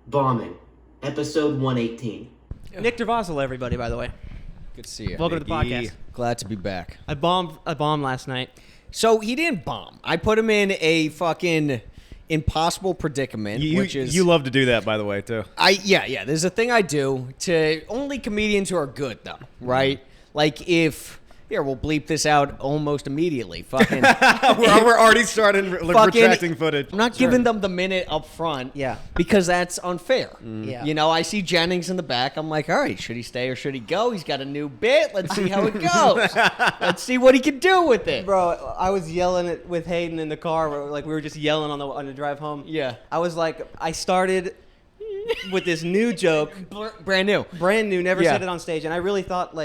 Bombing, episode 118. Nick Durvasula, everybody, by the way. Good to see you. Welcome to the podcast. Glad to be back. I bombed last night. So he didn't bomb. I put him in a fucking impossible predicament, which is you love to do that, by the way, too. Yeah. There's a thing I do to only comedians who are good, though, right? Like if we'll bleep this out almost immediately. Fucking, we're already starting retracting footage. I'm not giving them the minute up front, because that's unfair. Yeah. You know, I see Jennings in the back. I'm like, all right, should he stay or should he go? He's got a new bit. Let's see how it goes. Let's see what he can do with it. Bro, I was yelling it with Hayden in the car. Like we were just yelling on the drive home. Yeah. I was like, I started with this new joke, brand new, never said it on stage, and I really thought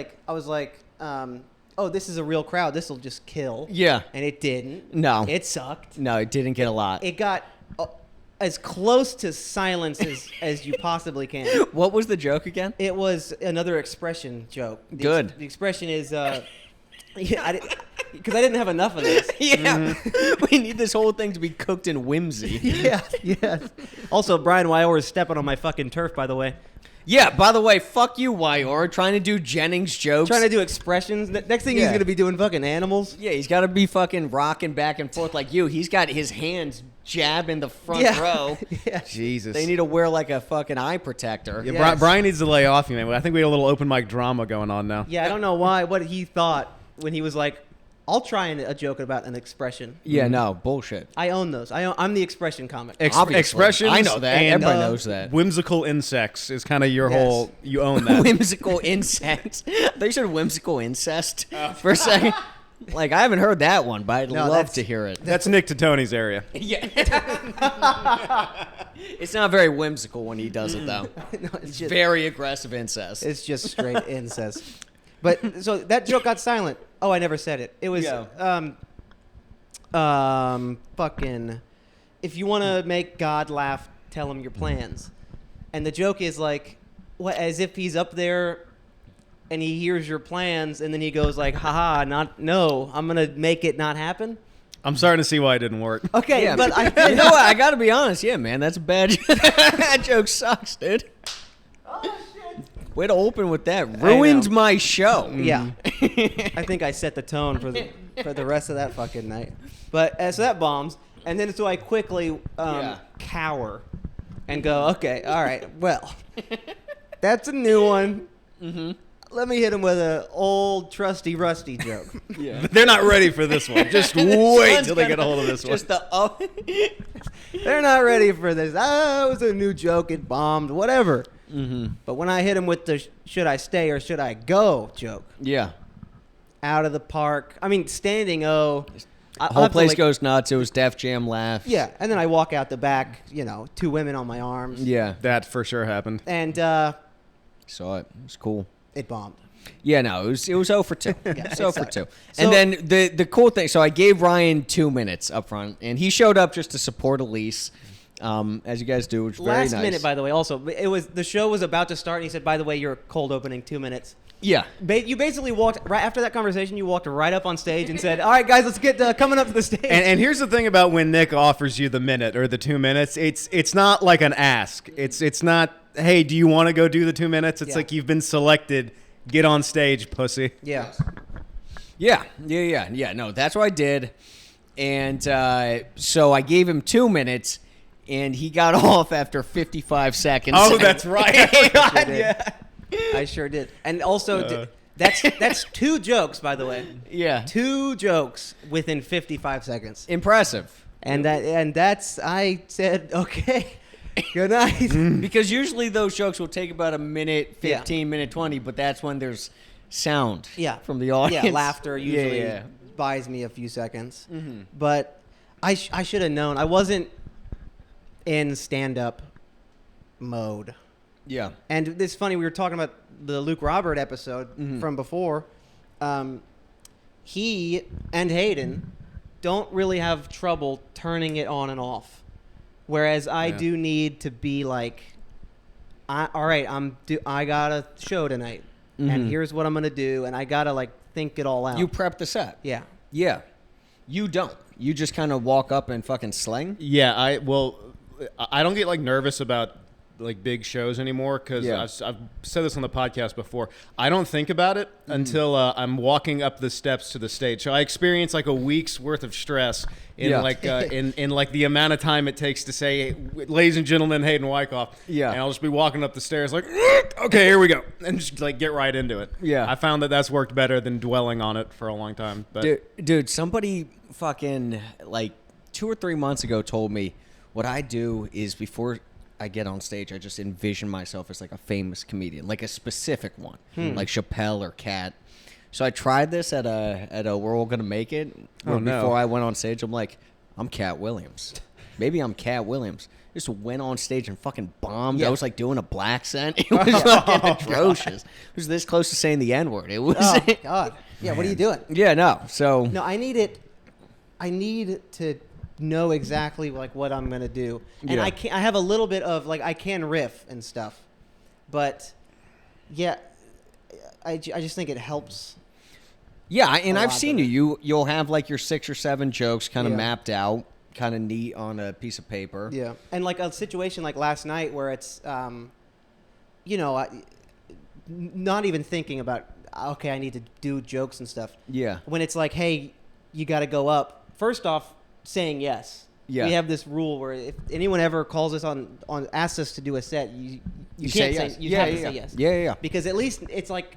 oh, this is a real crowd. This will just kill. Yeah. And it didn't. No. It sucked. No, it didn't get a lot. It got as close to silence as you possibly can. What was the joke again? It was another expression joke. Good. The expression is, because I didn't have enough of this. Yeah. We need this whole thing to be cooked in whimsy. Yeah. Also, Brian Wyour is stepping on my fucking turf, by the way. Yeah, by the way, fuck you, Wyour, trying to do Jennings jokes. Trying to do expressions. Next thing he's going to be doing fucking animals. Yeah, he's got to be fucking rocking back and forth like you. He's got his hands jabbing the front row. Yeah. Jesus. They need to wear like a fucking eye protector. Yeah, Yes. Brian needs to lay off you, man. I think we had a little open mic drama going on now. Yeah, I don't know what he thought when he was like, I'll try a joke about an expression. Yeah, no, bullshit. I own those. I'm the expression comic. Obviously. Expressions. I know that. And, Everybody knows that. Whimsical insects is kind of your Yes. whole. You own that. Whimsical insect. They said whimsical incest for a second. Like, I haven't heard that one, but I'd love to hear it. That's Nick to Tony's area. Yeah. It's not very whimsical when he does it, though. No, it's just Very aggressive incest. It's just straight incest. But so that joke got silent. Oh, I never said it. It was fucking if you want to make God laugh, tell him your plans. And the joke is like as if he's up there and he hears your plans and then he goes like, "Haha, I'm going to make it not happen." I'm starting to see why it didn't work. Okay, yeah, but you know what? I got to be honest. Yeah, man, that's a bad. That joke sucks, dude. Way to open with that. Ruined my show. Yeah. I think I set the tone for the rest of that fucking night. But so that bombs. And then so I quickly cower and go, okay, all right, well, that's a new one. Mm-hmm. Let me hit him with an old trusty rusty joke. Yeah. They're not ready for this one. Just wait till they get a hold of this one. Just They're not ready for this. It was a new joke. It bombed. Whatever. Mm-hmm. But when I hit him with the should I stay or should I go joke, out of the park. I mean, standing O. The whole place goes nuts. It was Def Jam laugh. Yeah, and then I walk out the back, two women on my arms. Yeah. That for sure happened. And saw it. It was cool. it bombed. Yeah, no, it was 0 for 2. Yeah, 0 for 2. So- And then the cool thing, so I gave Ryan 2 minutes up front, and he showed up just to support Elise, as you guys do, which is very nice. Last minute, by the way, also, the show was about to start, and he said, by the way, you're cold opening 2 minutes. Yeah. You basically walked, right after that conversation, you walked right up on stage and said, all right, guys, let's get coming up to the stage. And here's the thing about when Nick offers you the minute or the 2 minutes, it's not like an ask. It's not, hey, do you want to go do the 2 minutes? It's like you've been selected. Get on stage, pussy. Yeah. Yeah. No, that's what I did. And so I gave him 2 minutes, and he got off after 55 seconds. Oh, that's right. I sure did. And also, that's 2 jokes, by the way. Yeah. 2 jokes within 55 seconds. Impressive. And that's, I said, okay, good night. Because usually those jokes will take about a minute, 15, minute 20, but that's when there's sound from the audience. Yeah, laughter usually buys me a few seconds. Mm-hmm. But I should have known. I wasn't in stand-up mode. Yeah. And it's funny, we were talking about the Luke Robert episode from before. He and Hayden don't really have trouble turning it on and off. Whereas I do need to be like, all right, I got a show tonight, and here's what I'm going to do, and I got to, like, think it all out. You prep the set. Yeah. Yeah. You don't. You just kind of walk up and fucking sling? Yeah, I don't get, like, nervous about like big shows anymore because Yeah. I've said this on the podcast before. I don't think about it until I'm walking up the steps to the stage. So I experience like a week's worth of stress in Yeah. like in like the amount of time it takes to say, "Ladies and gentlemen, Hayden Wyckoff." Yeah. And I'll just be walking up the stairs like, "Okay, here we go," and just like get right into it. Yeah. I found that that's worked better than dwelling on it for a long time. But Dude, somebody fucking like 2 or 3 months ago told me what I do is before I get on stage, I just envision myself as like a famous comedian, like a specific one, like Chappelle or Cat. So I tried this at a We're All Gonna Make It. Oh, no. Before I went on stage, I'm like, I'm Cat Williams. Maybe I'm Cat Williams. Just went on stage and fucking bombed. Yeah. I was like doing a black accent. It was fucking atrocious. It was this close to saying the N-word. It was. Oh God. Yeah. What are you doing? Yeah, no. So No, I need to know exactly like what I'm gonna do, and Yeah. I have a little bit of like I can riff and stuff, but yeah, I just think it helps. yeah, and a I've lot seen better. you'll have like your 6 or 7 jokes kind of Yeah. mapped out, kind of neat on a piece of paper. Yeah, and like a situation like last night where it's, you know, not even thinking about okay, I need to do jokes and stuff. Yeah. When it's like, hey, you got to go up. First off, saying yes. Yeah. We have this rule where if anyone ever calls us on asks us to do a set, you say can't yes. you Yeah, have to yeah, say yeah. yes. Yeah, yeah, yeah. Because at least it's like,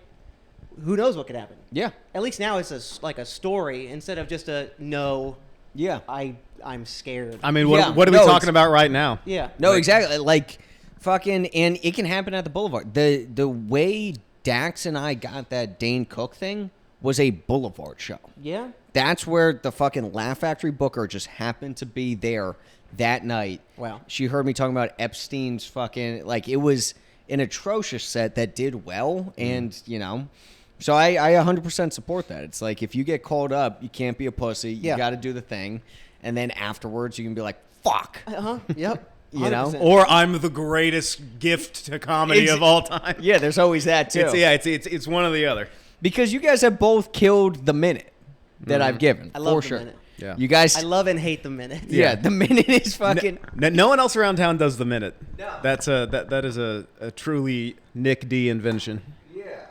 who knows what could happen. Yeah. At least now it's like a story instead of just a no. Yeah. I'm scared. I mean, Yeah. what are we No, talking it's- about right now? Yeah. No, exactly. Like fucking, and it can happen at the Boulevard. The way Dax and I got that Dane Cook thing was a Boulevard show. Yeah. That's where the fucking Laugh Factory booker just happened to be there that night. Wow. She heard me talking about Epstein's fucking, like, it was an atrocious set that did well. And, you know, so I 100% support that. It's like, if you get called up, you can't be a pussy. You Yeah. got to do the thing. And then afterwards, you can be like, fuck. Yep. You know? 100%. Or I'm the greatest gift to comedy of all time. Yeah, there's always that, too. It's one or the other. Because you guys have both killed the minute that I've given. I love for the sure. minute. Yeah. You guys. I love and hate the minute. yeah, the minute is fucking. No one else around town does the minute. No. That is a truly Nick D invention. Yeah,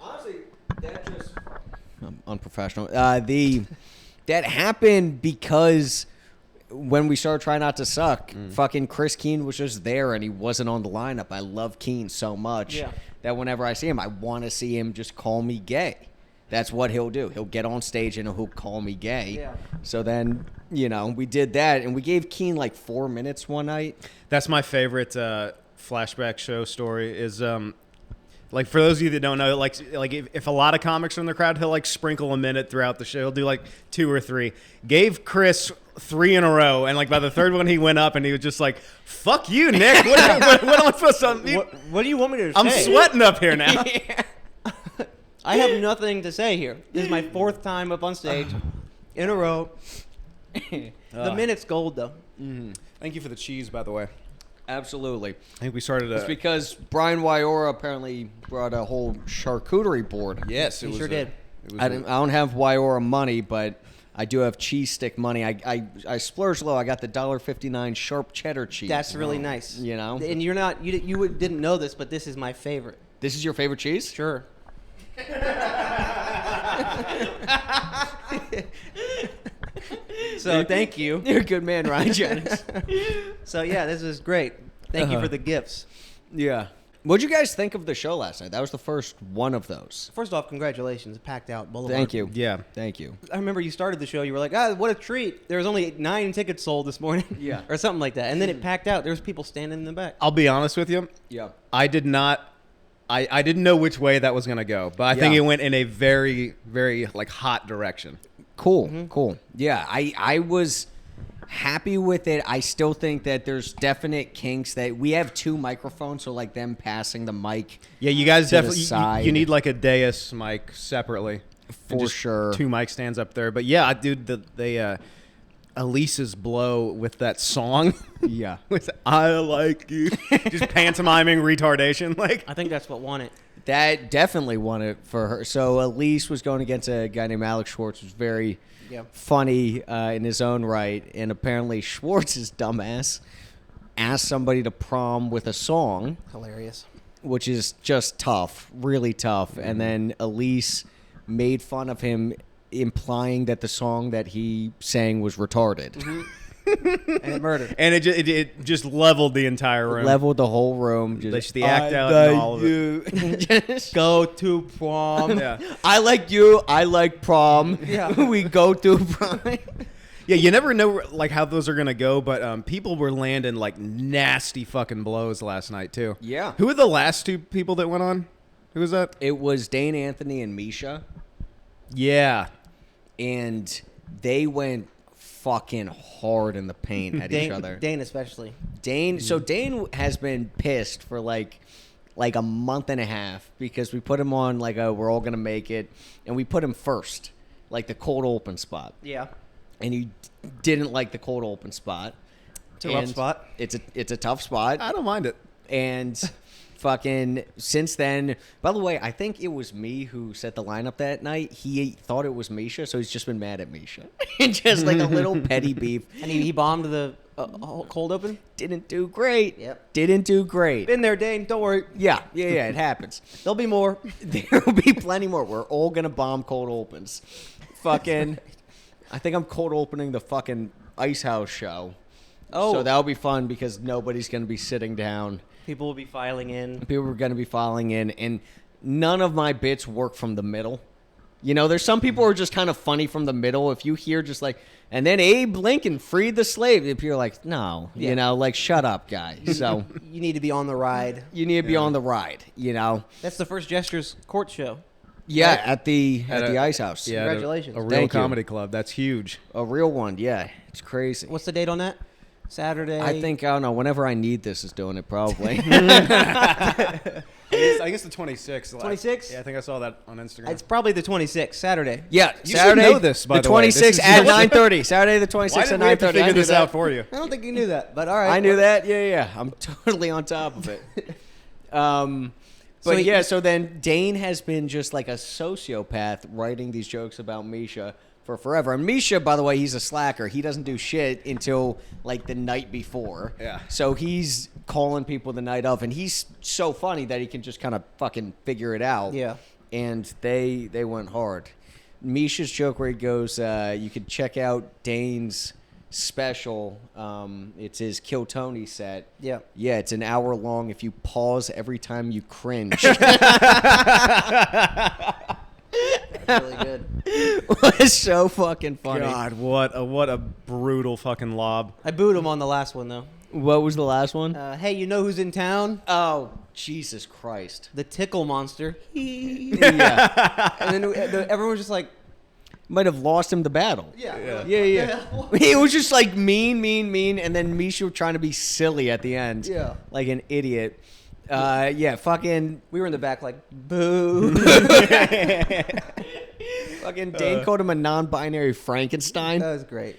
honestly, that just unprofessional. That happened because when we started Try Not to Suck, fucking Chris Keene was just there and he wasn't on the lineup. I love Keene so much that whenever I see him, I want to see him just call me gay. That's what he'll do. He'll get on stage and he'll call me gay. Yeah. So then, you know, we did that and we gave Keene like 4 minutes one night. That's my favorite flashback show story. Is like for those of you that don't know, like if a lot of comics are in the crowd, he'll like sprinkle a minute throughout the show. He'll do like 2 or 3. Gave Chris 3 in a row, and like by the third one he went up and he was just like, "Fuck you, Nick. What am I supposed to? What do you want me to I'm say? sweating up here now." I have nothing to say here. This is my 4th time up on stage in a row. The minute's gold, though. Thank you for the cheese, by the way. Absolutely. I think we started. It's because Brian Wyora apparently brought a whole charcuterie board. Yes, He sure did. I don't have Wyora money, but I do have cheese stick money. I splurged low. I got the $1.59 sharp cheddar cheese. That's really nice. You know? And you're not, didn't know this, but this is my favorite. This is your favorite cheese? Sure. So thank you. You're a good man, Ryan Jennings. So yeah, this is great. Thank you for the gifts. Yeah. What'd you guys think of the show last night? That was the first one of those. First off, congratulations. Packed out Boulevard. Thank you. Yeah. Thank you. I remember you started the show. You were like, what a treat. There was only 9 tickets sold this morning. Yeah. Or something like that. And then it packed out. There was people standing in the back. I'll be honest with you. Yeah. I did not. I didn't know which way that was gonna go, but I think Yeah. it went in a very, very like hot direction. Cool. Cool. Yeah. I was happy with it. I still think that there's definite kinks that we have 2 microphones, so like them passing the mic. Yeah, you guys To the definitely side. you need like a dais mic separately. And For just sure. 2 mic stands up there. But yeah, dude, they Elise's blow with that song. Yeah. with I like you. Just pantomiming retardation. Like I think that's what won it. That definitely won it for her. So Elise was going against a guy named Alex Schwartz, who's very Yeah. funny in his own right, and apparently Schwartz's dumbass asked somebody to prom with a song, Hilarious. which is just tough, really tough. And then Elise made fun of him, implying that the song that he sang was retarded. And it murdered. And it just leveled the entire room. Leveled the whole room. Just, The act out and all of it. Just, Go to prom. Yeah. I like you. I like prom. Yeah. We go to prom. Yeah, you never know like how those are gonna go, but people were landing like nasty fucking blows last night too. Yeah. Who were the last two people that went on? Who was that? It was Dane Anthony and Misha, Yeah. and they went fucking hard in the paint at each other. Dane especially. Dane, so Dane has been pissed for like a month and a half because we put him on like we're all gonna make it, and we put him first, like the cold open spot, Yeah. and he didn't like the cold open spot. It's a rough And spot. It's a tough spot, I don't mind it. and fucking since then. By the way, I think it was me who set the lineup that night. He thought it was Misha, so he's just been mad at Misha, just like a little petty beef. And he bombed the cold open. Didn't do great. Yep. Didn't do great. Been there, Dane. Don't worry. Yeah, it happens. There'll be more. There will be plenty more. We're all gonna bomb cold opens. Fucking, I think I'm cold opening the fucking Ice House show. Oh. So that'll be fun because nobody's gonna be sitting down. People will be filing in. People are gonna be filing in, and none of my bits work from the middle. You know, there's some people who are just kind of funny from the middle. If you hear just like, and then Abe Lincoln freed the slave, if you're like, no, Yeah. you know, like shut up, guy. So You need to be on the ride. you need to be on the ride. You know. That's the first Gestures court show. Yeah, at the a- Ice House. Yeah, Congratulations. A real Thank you. comedy club. That's huge. A real one. Yeah, it's crazy. What's the date on that? Saturday. I think I don't know. Whenever I need this is doing it probably. I guess the 26th. 26th? Yeah, I think I saw that on Instagram. It's probably the 26th, Saturday. Yeah, You should Saturday. know this, by the way. 26th This is- at 9:30. Saturday the 26th Why at did we have to 9:30. figure this out for you? I don't think you knew that, but all right. I knew that. Yeah. I'm totally on top of it. But So yeah, so then Dane has been just like a sociopath writing these jokes about Misha for forever. And Misha, by the way, he's a slacker. He doesn't do shit until like the night before. Yeah. So he's calling people the night of, and he's so funny that he can just kind of fucking figure it out. Yeah. And they went hard. Misha's joke where he goes, you could check out Dane's special. It's his Kill Tony set. Yeah. Yeah, it's an hour long if you pause every time you cringe. That's really good. It was so fucking funny. God, what a brutal fucking lob. I booed him on the last one, though. What was the last one? Hey, you know who's in town? Oh, Jesus Christ. The Tickle Monster. Yeah. And then everyone was just like, Might have lost him the battle. yeah. Yeah. It was just like mean, and then Misha trying to be silly at the end. Yeah. Like an idiot. Yeah, fucking We were in the back like, boo. fucking Dane called him a non-binary Frankenstein. That was great.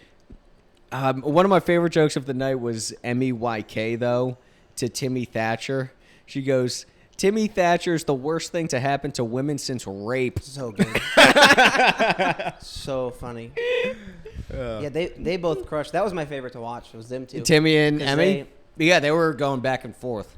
One of my favorite jokes of the night was MEYK, though, to Timmy Thatcher. She goes, Timmy Thatcher's the worst thing to happen to women since rape. So good. So funny. Yeah, they both crushed. That was my favorite to watch. It was them two. Timmy and 'Cause Emmy? Yeah, they were going back and forth.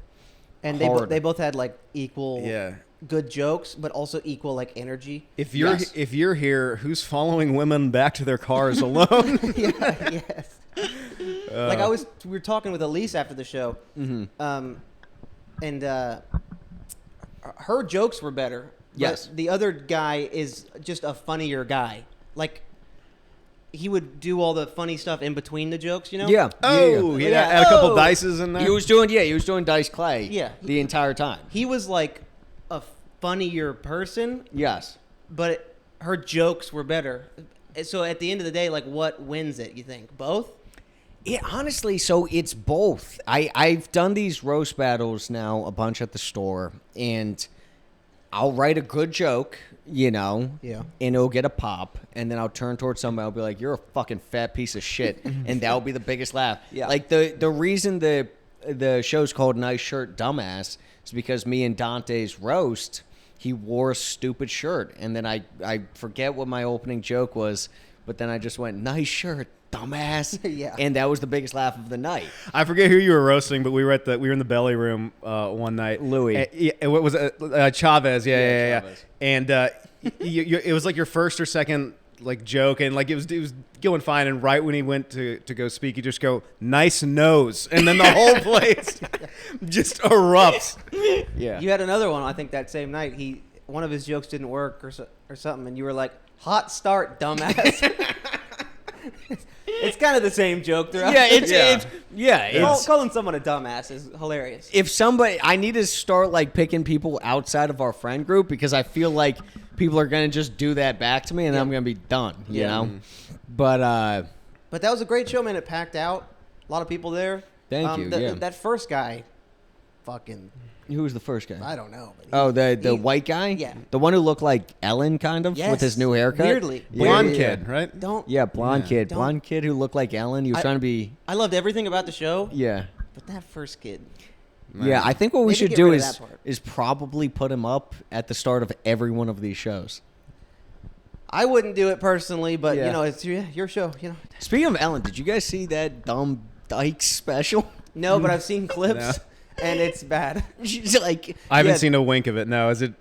And Hard. they both had like equal Yeah. good jokes, but also equal like energy. If you're Yes. if you're here, who's following women back to their cars alone? Yeah, yes. Like we were talking with Elise after the show, and her jokes were better. but Yes. the other guy is just a funnier guy. Like he would do all the funny stuff in between the jokes, you know? Yeah. Oh, yeah. yeah. Yeah. Add a couple Oh. dices in there. He was doing Dice Clay Yeah. the entire time. He was like a funnier person, Yes. but her jokes were better. So at the end of the day, like what wins it, you think? Both? Yeah, honestly, so it's both. I've done these roast battles now a bunch at the store, and I'll write a good joke, you know, Yeah. and it'll get a pop, and then I'll turn towards somebody, I'll be like, you're a fucking fat piece of shit, and that'll be the biggest laugh. Yeah. Like, the reason the show's called Nice Shirt Dumbass is because me and Dante's roast, he wore a stupid shirt, and then I forget what my opening joke was, but then I just went, nice shirt, dumbass. Yeah. And that was the biggest laugh of the night. I forget who you were roasting, but we were in the belly room one night. Louis. What was it? Chavez. Yeah. Chavez. And it was like your first or second like joke, and like it was going fine. And right when he went to go speak, you just go, "Nice nose," and then the whole place just erupts. Yeah. You had another one, I think, that same night. One of his jokes didn't work or something, and you were like, "Hot start, dumbass." It's kind of the same joke throughout. It's Calling someone a dumbass is hilarious. if somebody, I need to start like picking people outside of our friend group because I feel like people are gonna just do that back to me, and I'm gonna be done. You know, but But that was a great show, man. It packed out. A lot of people there. Thank you, yeah. That first guy, fucking, who was the first guy? I don't know. Oh, the white guy? Yeah. The one who looked like Ellen, kind of, with his new haircut? Weirdly. Blonde Yeah. kid, right? Don't. Yeah, blonde kid. Don't- Blonde kid who looked like Ellen. He was trying to be... I loved everything about the show, Yeah. but that first kid. Yeah, I think what we Maybe should get do rid of that part. is probably put him up at the start of every one of these shows. I wouldn't do it personally, but Yeah. you know, it's your show. You know. Speaking of Ellen, did you guys see that dumb Dyke special? No, but I've seen clips, No. and it's bad. She's like... I haven't yeah, seen a wink of it. No, is it?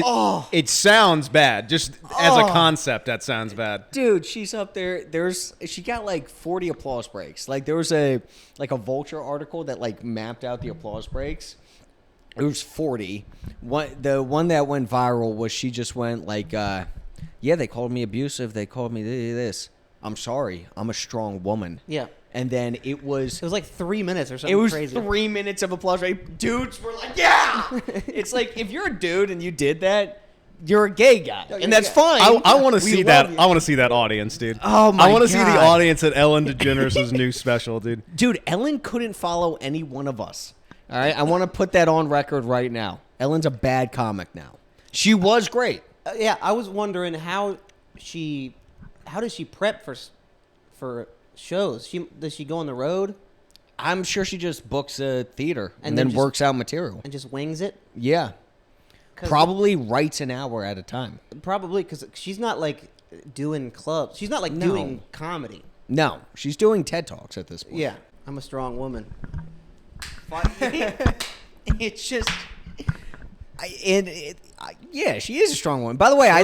Oh. It sounds bad. Just as a Oh. concept, that sounds bad. Dude, she's up there. She got like 40 applause breaks. Like there was a Vulture article that like mapped out the applause breaks. It was 40. The one that went viral was she just went like, yeah, they called me abusive. They called me this. I'm sorry. I'm a strong woman. Yeah. And then it was It was like 3 minutes or something. it was crazy. 3 minutes of applause rate. Dudes were like, yeah. It's like if you're a dude and you did that, you're a gay guy, and that's fine. I want to We see love that. you. I want to see that audience, dude. Oh, my I want to see the God. audience at Ellen DeGeneres' new special, dude. Dude, Ellen couldn't follow any one of us. All right, I want to put that on record right now. Ellen's a bad comic now. She was great. Yeah, I was wondering how does she prep for shows? Does she go on the road I'm sure she just books a theater and And then then just- works out material. and just wings it? Yeah, 'Cause- probably writes an hour at a time. Probably because she's not like doing clubs. She's not like No. doing comedy. No, she's doing TED Talks at this point. Yeah, I'm a strong woman. It's just, yeah, she is a strong woman. By the way, I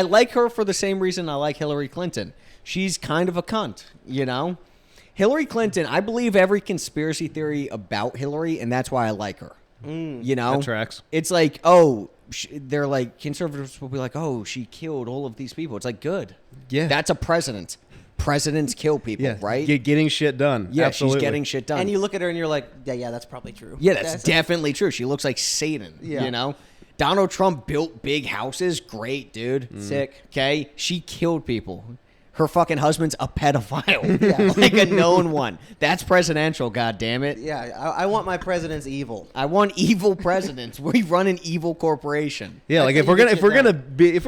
like her for the same reason I like Hillary Clinton. She's kind of a cunt, you know. Hillary Clinton, I believe every conspiracy theory about Hillary, and that's why I like her. You know, That tracks. It's like, they're like conservatives will be like, oh, she killed all of these people. It's like, good. Yeah. That's a president. Presidents kill people, right? Getting shit done. Yeah, Absolutely. she's getting shit done. And you look at her and you're like, yeah, that's probably true. Yeah, that's definitely true. She looks like Satan. Yeah. You know? Donald Trump built big houses. Great, dude. Sick. Okay? She killed people. Her fucking husband's a pedophile. Yeah. Like a known one. That's presidential, goddammit. Yeah, I want my presidents evil. I want evil presidents. We run an evil corporation. Yeah, like That's if how you we're get gonna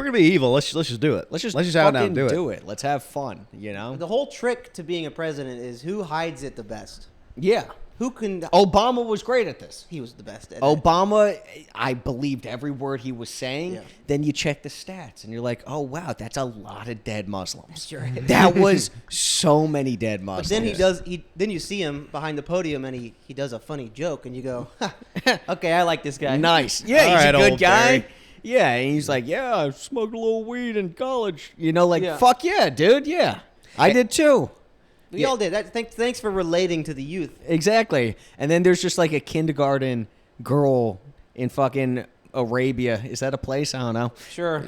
shit be evil, let's just do it. Let's just out fucking and do it. it. Let's have fun, you know? The whole trick to being a president is who hides it the best. Yeah. Who can? Obama was great at this. He was the best at it. Obama, I believed every word he was saying. Yeah. Then you check the stats, and you're like, oh, wow, that's a lot of dead Muslims. Sure is. That was so many dead But Muslims. then then you see him behind the podium and he does a funny joke and you go, "Ha, okay, I like this guy. Nice. Yeah, All he's right, a good old guy. Barry. Yeah, and he's like, yeah, I smoked a little weed in college. You know, like, Yeah. fuck yeah, dude, yeah. I did too. We all did. Thanks for relating to the youth. Exactly. And then there's just like a kindergarten girl in fucking Arabia. Is that a place? I don't know. Sure.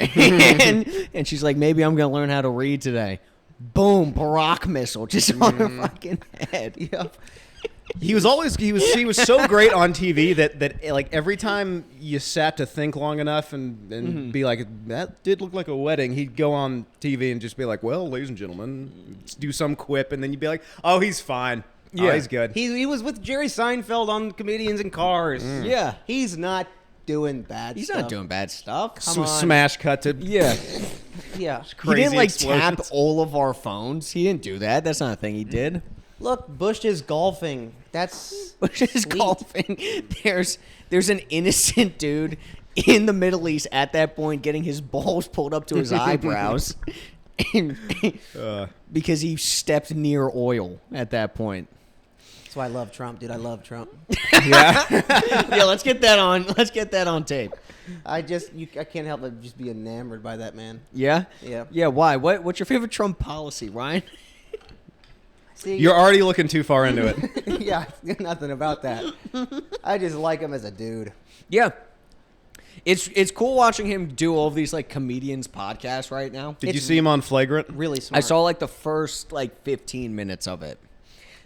and she's like, maybe I'm going to learn how to read today. Boom, Barack missile just on her fucking head. Yeah. He was so great on TV that like every time you sat to think long enough and be like, that did look like a wedding, he'd go on TV and just be like, well, ladies and gentlemen, do some quip, and then you'd be like, oh, he's fine. Oh, Yeah. he's good. He was with Jerry Seinfeld on Comedians in Cars. Yeah. He's not doing bad He's stuff. not doing bad stuff. Come on. Smash cut to Yeah. Yeah. He crazy didn't like tap explosions. all of our phones. He didn't do that. That's not a thing he did. Look, Bush is golfing. That's Which is sweet. golfing. There's an innocent dude in the Middle East at that point getting his balls pulled up to his eyebrows. because he stepped near oil at that point. That's why I love Trump, dude. I love Trump. Yeah, let's get that on. Let's get that on tape. I can't help but just be enamored by that man. Yeah, Yeah. yeah. Why? What's your favorite Trump policy, Ryan? See, You're already looking too far into it. yeah, nothing about that. I just like him as a dude. Yeah, it's cool watching him do all of these like comedians podcasts right now. Did you see him on Flagrant? Really smart. I saw like the first like 15 minutes of it.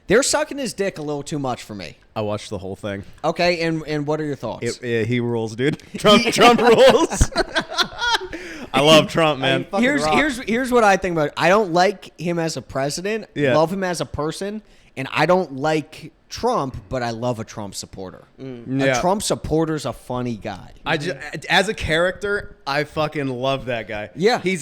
They're sucking his dick a little too much for me. I watched the whole thing. Okay, and what are your thoughts? He rules, dude. Trump rules. I love Trump, man. Here's what I think about it. I don't like him as a president. Yeah. Love him as a person, and I don't like Trump, but I love a Trump supporter. Yeah. A Trump supporter's a funny guy. As a character, I fucking love that guy. Yeah. He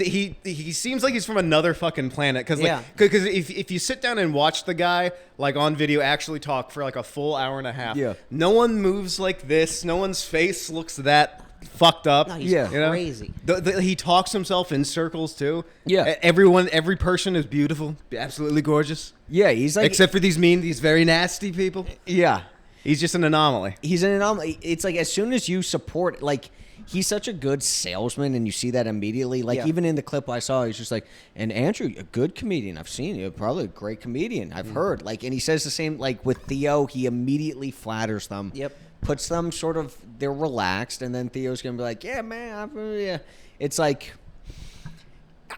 seems like he's from another fucking planet. Cause Yeah. if you sit down and watch the guy like on video actually talk for like a full hour and a half, Yeah. no one moves like this. No one's face looks that fucked up. No, he's Yeah. You know? crazy. He talks himself in circles too. Yeah. Every person is beautiful, absolutely gorgeous, Yeah, he's like except for these very nasty people. yeah. He's just an anomaly. He's an anomaly. It's like as soon as you support, like he's such a good salesman, and you see that immediately. Like Yeah. even in the clip I saw, he's just like, "And Andrew, a good comedian. I've seen you. Probably a great comedian. I've heard." Like, and he says the same. Like with Theo, he immediately flatters them. Yep. Puts them sort of they're relaxed, and then Theo's gonna be like, "Yeah, man, yeah." It's like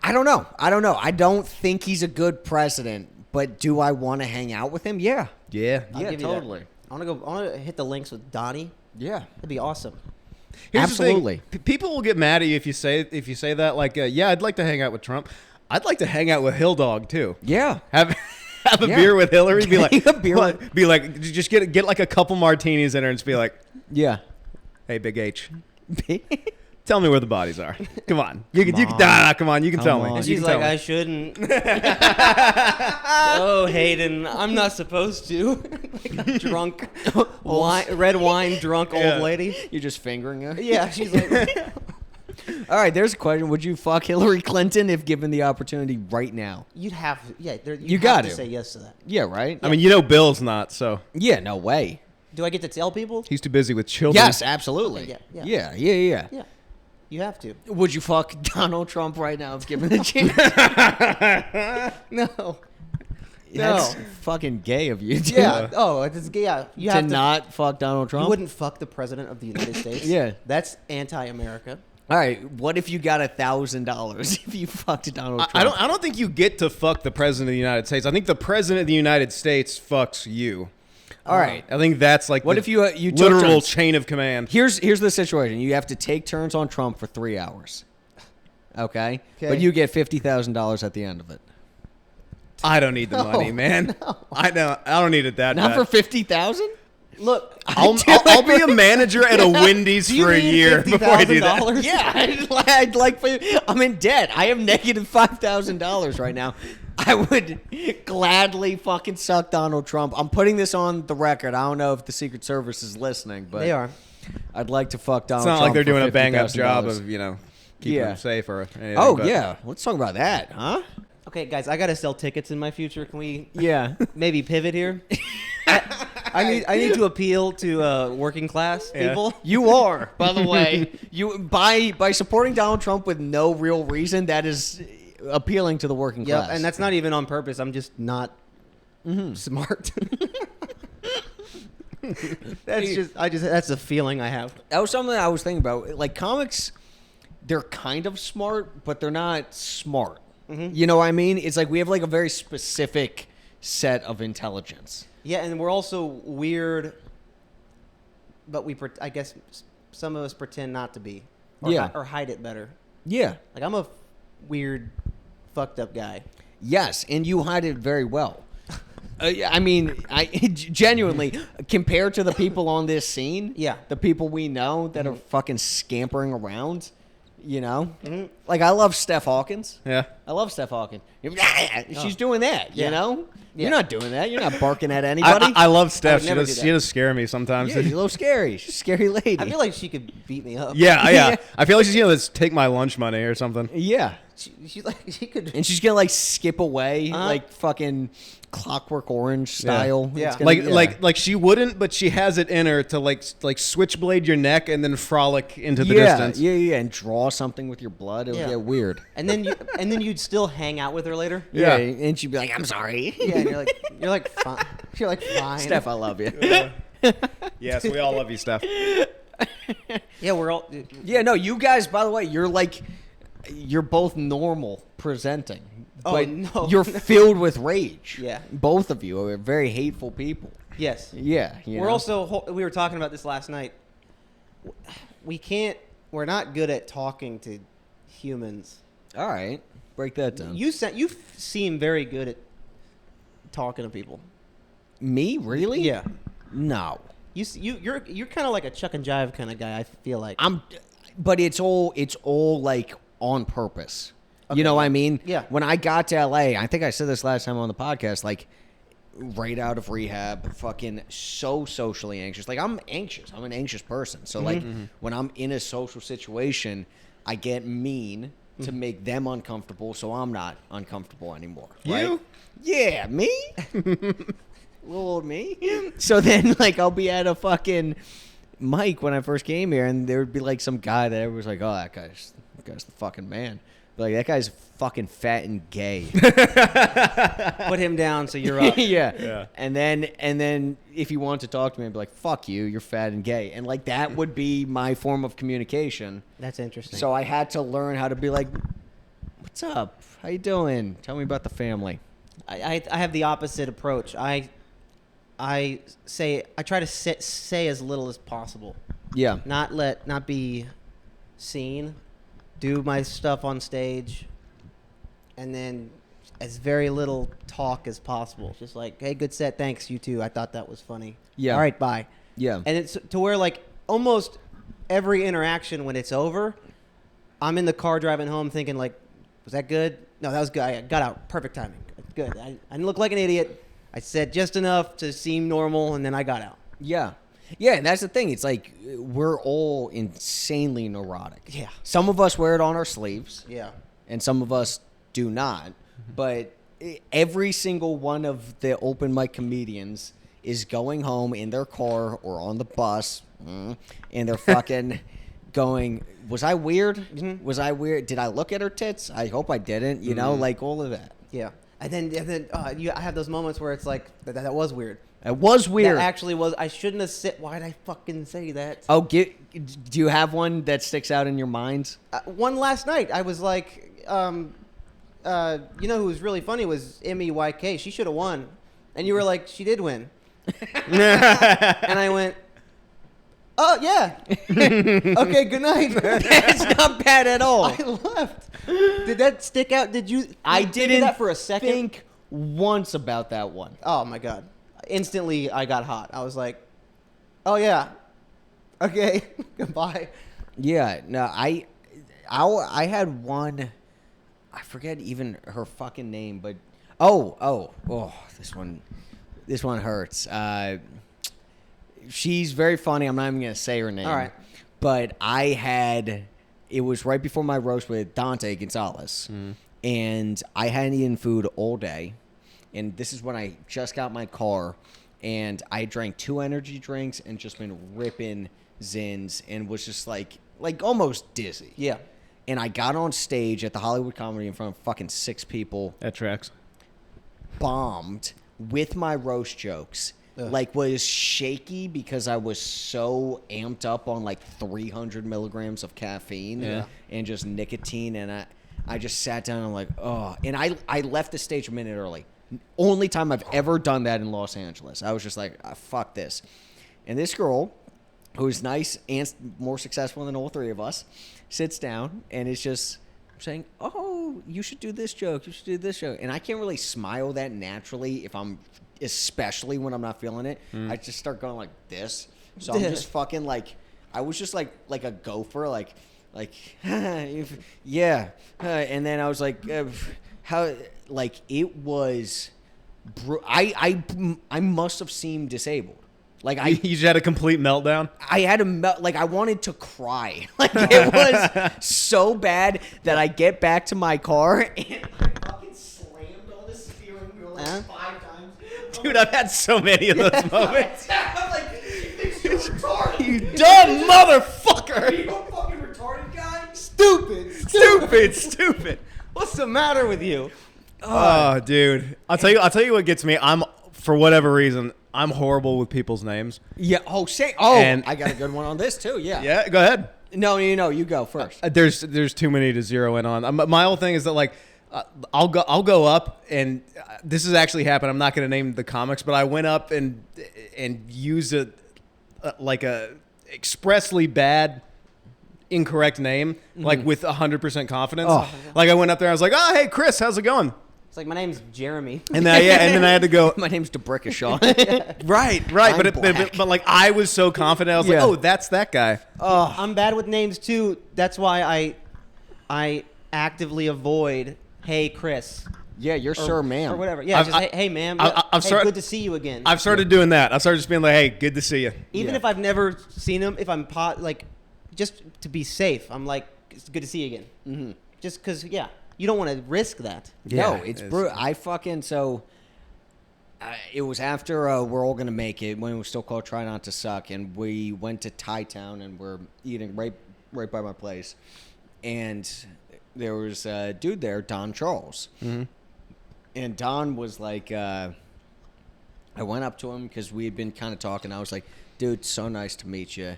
I don't know. I don't think he's a good president, but do I want to hang out with him? Yeah. Yeah. I'll Yeah, give you that. totally. I want to hit the links with Donnie. Yeah. That'd be awesome. Here's Absolutely. The thing. People will get mad at you if you say that. Like, yeah, I'd like to hang out with Trump. I'd like to hang out with Hill Dog too. Yeah. Have a Yeah. beer with Hillary. Be like, A beer with- be like, just get like a couple martinis in her and just be like, Yeah. hey, Big H, tell me where the bodies are. Come on, you can come on, you can Come tell on. me. And You she's can like, tell I me. shouldn't. Oh, Hayden, I'm not supposed to. Like a drunk, red wine drunk Yeah. old lady. You're just fingering her. Yeah, she's like, All right, there's a question. Would you fuck Hillary Clinton if given the opportunity right now? you'd have to, yeah, You have got to to. say yes to that. Yeah, right? I mean, you know, Bill's not, so Yeah, no way. Do I get to tell people? he's too busy with children. Yes, absolutely. Okay, yeah. Yeah. Yeah, you have to. Would you fuck Donald Trump right now if given the chance? No. That's fucking gay of you, dude. Yeah. Oh, it's yeah. You To have to. not fuck Donald Trump? You wouldn't fuck the president of the United States. Yeah. That's anti-America. All right, what if you got $1,000 if you fucked Donald Trump? I don't think you get to fuck the president of the United States. I think the president of the United States fucks you. All right. I think that's like What the if you took literal turns? chain of command. Here's the situation. You have to take turns on Trump for 3 hours. Okay? Okay. But you get $50,000 at the end of it. I don't need the money, man. I don't need it that Not bad. for $50,000? Look, I'll be a manager at a Wendy's do you for a need year before I do that. $50,000? Yeah, I'd like for I'm in debt. I have negative $5,000 right now. I would gladly fucking suck Donald Trump. I'm putting this on the record. I don't know if the Secret Service is listening, but They are. I'd like to fuck Donald It's not Trump. like they're for doing a bang up $50,000. job of keeping Yeah. him safe or anything. Oh but- yeah, let's talk about that, huh? Okay, guys, I gotta sell tickets in my future. Can we Yeah. maybe pivot here? I need to appeal to working class Yeah. people. You are, by the way. You by supporting Donald Trump with no real reason, that is appealing to the working Yep, class. and that's not even on purpose. I'm just not smart. That's a feeling I have. That was something I was thinking about. Like comics, they're kind of smart, but they're not smart. You know what I mean? It's like we have like a very specific set of intelligence. Yeah, and we're also weird, but I guess some of us pretend not to be, or, Yeah. or hide it better. Yeah. Like I'm a weird, fucked up guy. Yes, and you hide it very well. I mean, I genuinely, compared to the people on this scene, Yeah. the people we know that are fucking scampering around, you know, like I love Steph Hawkins. Yeah. I love Steph Hawkins. She's doing that, you Yeah. know. Yeah. You're not doing that. You're not barking at anybody. I love Steph. never do She that. does scare me sometimes. Yeah, she's a little scary. She's a scary lady. I feel like she could beat me up. Yeah. I feel like she's gonna take my lunch money or something. Yeah, She's like she could. And she's gonna like skip away like fucking Clockwork Orange style. Yeah. It's gonna- Like she wouldn't, but she has it in her to like switchblade your neck and then frolic into the yeah, distance. yeah, and draw something with your blood. It would Yeah. get weird. And then you'd still hang out with her later. Yeah. Yeah. And she'd be like, "I'm sorry." Yeah, and you're like fine. You're like fine. Steph, I love you. Yes, we all love you, Steph. Yeah, we're all. Yeah, no, you guys, by the way, you're both normal presenting. Oh, but no. you're filled with rage. Yeah. Both of you are very hateful people. Yes. Yeah. you We're know? also. We were talking about this last night. We're not good at talking to humans. All right. Break that down. You seem very good at talking to people. Me? Really? Yeah. No. You're kind of like a Chuck and Jive kind of guy. I feel like. But it's all like on purpose. You know what I mean? Yeah. When I got to LA, I think I said this last time on the podcast, like right out of rehab, fucking so socially anxious. Like I'm anxious. I'm an anxious person. So like when I'm in a social situation, I get mean to make them uncomfortable, so I'm not uncomfortable anymore. Right? You? Yeah, me? Little old me. So then like I'll be at a fucking mic when I first came here, and there would be like some guy that everyone was like, "Oh, that guy's the fucking man." But like that guy's fucking fat and gay. Put him down so you're up. Yeah. And then if you want to talk to me, I'd be like, "Fuck you, you're fat and gay." And like that would be my form of communication. That's interesting. So I had to learn how to be like, "What's up? How you doing? Tell me about the family." I have the opposite approach. I try to say as little as possible. Yeah. Not be seen. Do my stuff on stage, and then as very little talk as possible. Just like, hey, good set, thanks, you too. I thought that was funny. Yeah. All right, bye. Yeah. And it's to where like almost every interaction when it's over, I'm in the car driving home thinking like, was that good? No, that was good. I got out. Perfect timing. Good. I didn't look like an idiot. I said just enough to seem normal, and then I got out. Yeah. Yeah, and that's the thing. It's like we're all insanely neurotic. Yeah. Some of us wear it on our sleeves, Yeah. and some of us do not. But every single one of the open mic comedians is going home in their car or on the bus, and they're fucking going, was I weird? Mhm. Was I weird? Did I look at her tits? I hope I didn't. You know, like all of that. Yeah. And then I have those moments where it's like, that was weird. It was weird. That actually was. I shouldn't have said. Why'd I fucking say that? Oh, do you have one that sticks out in your mind? One last night, I was like, you know who was really funny was MEYK. She should have won. And you were like, she did win. And I went, oh, yeah. Okay, good night. That's not bad at all. I left. Did that stick out? Did you? I think of didn't that for a second. think once about that one. Oh my god! Instantly, I got hot. I was like, "Oh yeah, okay, goodbye." Yeah, no, I had one. I forget even her fucking name, but oh, this one hurts. She's very funny. I'm not even gonna say her name. All right. But it was right before my roast with Dante Gonzalez, and I hadn't eaten food all day, and this is when I just got my car, and I drank 2 energy drinks and just been ripping Zins and was just like almost dizzy. Yeah. And I got on stage at the Hollywood Comedy in front of fucking 6 people, That tracks. bombed with my roast jokes. Ugh. Like was shaky because I was so amped up on like 300 milligrams of caffeine and just nicotine, and I just sat down and I'm like, oh, and I left the stage a minute early. Only time I've ever done that in Los Angeles. I was just like, fuck this. And this girl, who's nice and more successful than all 3 of us, sits down and is just saying, oh, you should do this joke, you should do this joke. And I can't really smile that naturally especially when I'm not feeling it. I just start going like this. So I'm just fucking like, I was just like a gopher, like yeah. And then I was like, how, like it was, I must have seemed disabled. Like You just had a complete meltdown. I had like I wanted to cry. Like it was so bad that I get back to my car and I fucking slammed on the steering wheel like 5 times. Dude, I've had so many of those moments. I'm like, you think you're retarded? You dumb motherfucker. Are you a fucking retarded guy? Stupid. What's the matter with you? Oh, dude. I'll tell you what gets me. For whatever reason, I'm horrible with people's names. Yeah. Oh, And- I got a good one on this too. Yeah. Yeah, go ahead. No, you go first. There's too many to zero in on. My whole thing is that like I'll go up and this has actually happened. I'm not going to name the comics, but I went up and used a expressly bad incorrect name like with 100% confidence. Like I went up there, I was like, "Oh, hey Chris, how's it going?" It's like, my name's Jeremy. And then I had to go. My name's DeBrickashaw. Right. But like I was so confident, I was like, "Oh, that's that guy." I'm bad with names too. That's why I actively avoid, hey Chris. Yeah, you're Sir Ma'am. Or whatever. Yeah, just hey ma'am. Hey, good to see you again. I've started doing that. I've started just being like, "Hey, good to see you." Even if I've never seen him, if I'm just to be safe, I'm like, it's good to see you again. Mm-hmm. Just because, you don't want to risk that. No, it's brutal. It was after We're All Gonna Make It, when it was still called Try Not to Suck, and we went to Thai Town and we're eating right by my place, and there was a dude there, Don Charles, and Don was like, I went up to him because we had been kind of talking. I was like, dude, so nice to meet you.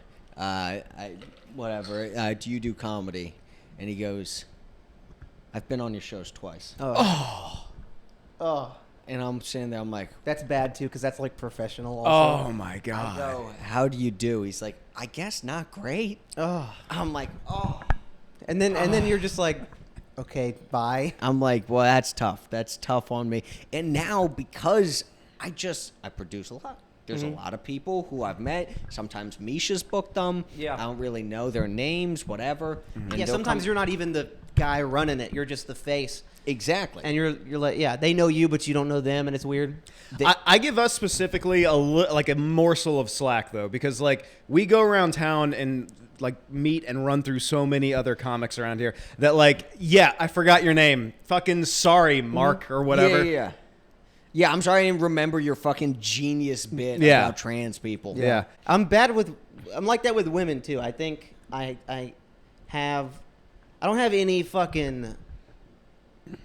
Whatever. Do you do comedy? And he goes, I've been on your shows twice. Oh. And I'm sitting there, I'm like, That's bad too, because that's like professional also. Oh my I god. go, how do you do? He's like, I guess not great. Oh. I'm like, oh. And then you're just like, okay, bye. I'm like, well, that's tough. That's tough on me. And now, because I produce a lot. There's a lot of people who I've met. Sometimes Misha's booked them. Yeah. I don't really know their names, whatever. And Yeah, they'll sometimes come- you're not even the guy running it. You're just the face. Exactly. And you're like, they know you, but you don't know them, and it's weird. I give us specifically like a morsel of slack though, because like we go around town and like meet and run through so many other comics around here that like, I forgot your name. Fucking sorry, Mark or whatever. Yeah. Yeah, I'm sorry I didn't remember your fucking genius bit Yeah. about trans people. Yeah. I'm like that with women too. I think I don't have any fucking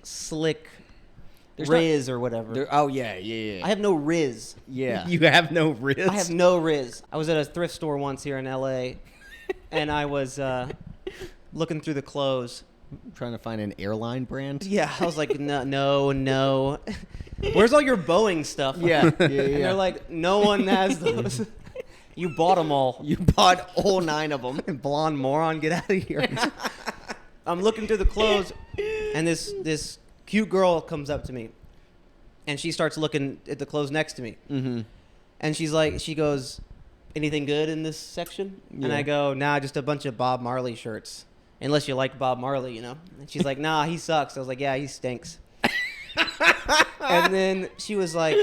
slick There's riz or whatever. Oh, yeah. I have no riz. Yeah. You have no riz. I have no riz. I was at a thrift store once here in LA, and I was looking through the clothes. Trying to find an airline brand? Yeah, I was like, no. Where's all your Boeing stuff? Yeah. And they're like, no one has those. You bought them all. You bought all 9 of them. Blonde moron, get out of here. I'm looking through the clothes, and this cute girl comes up to me, and she starts looking at the clothes next to me. Mm-hmm. And she goes, anything good in this section? And I go, nah, just a bunch of Bob Marley shirts. Unless you like Bob Marley, And she's like, nah, he sucks. I was like, yeah, he stinks. And then she was like,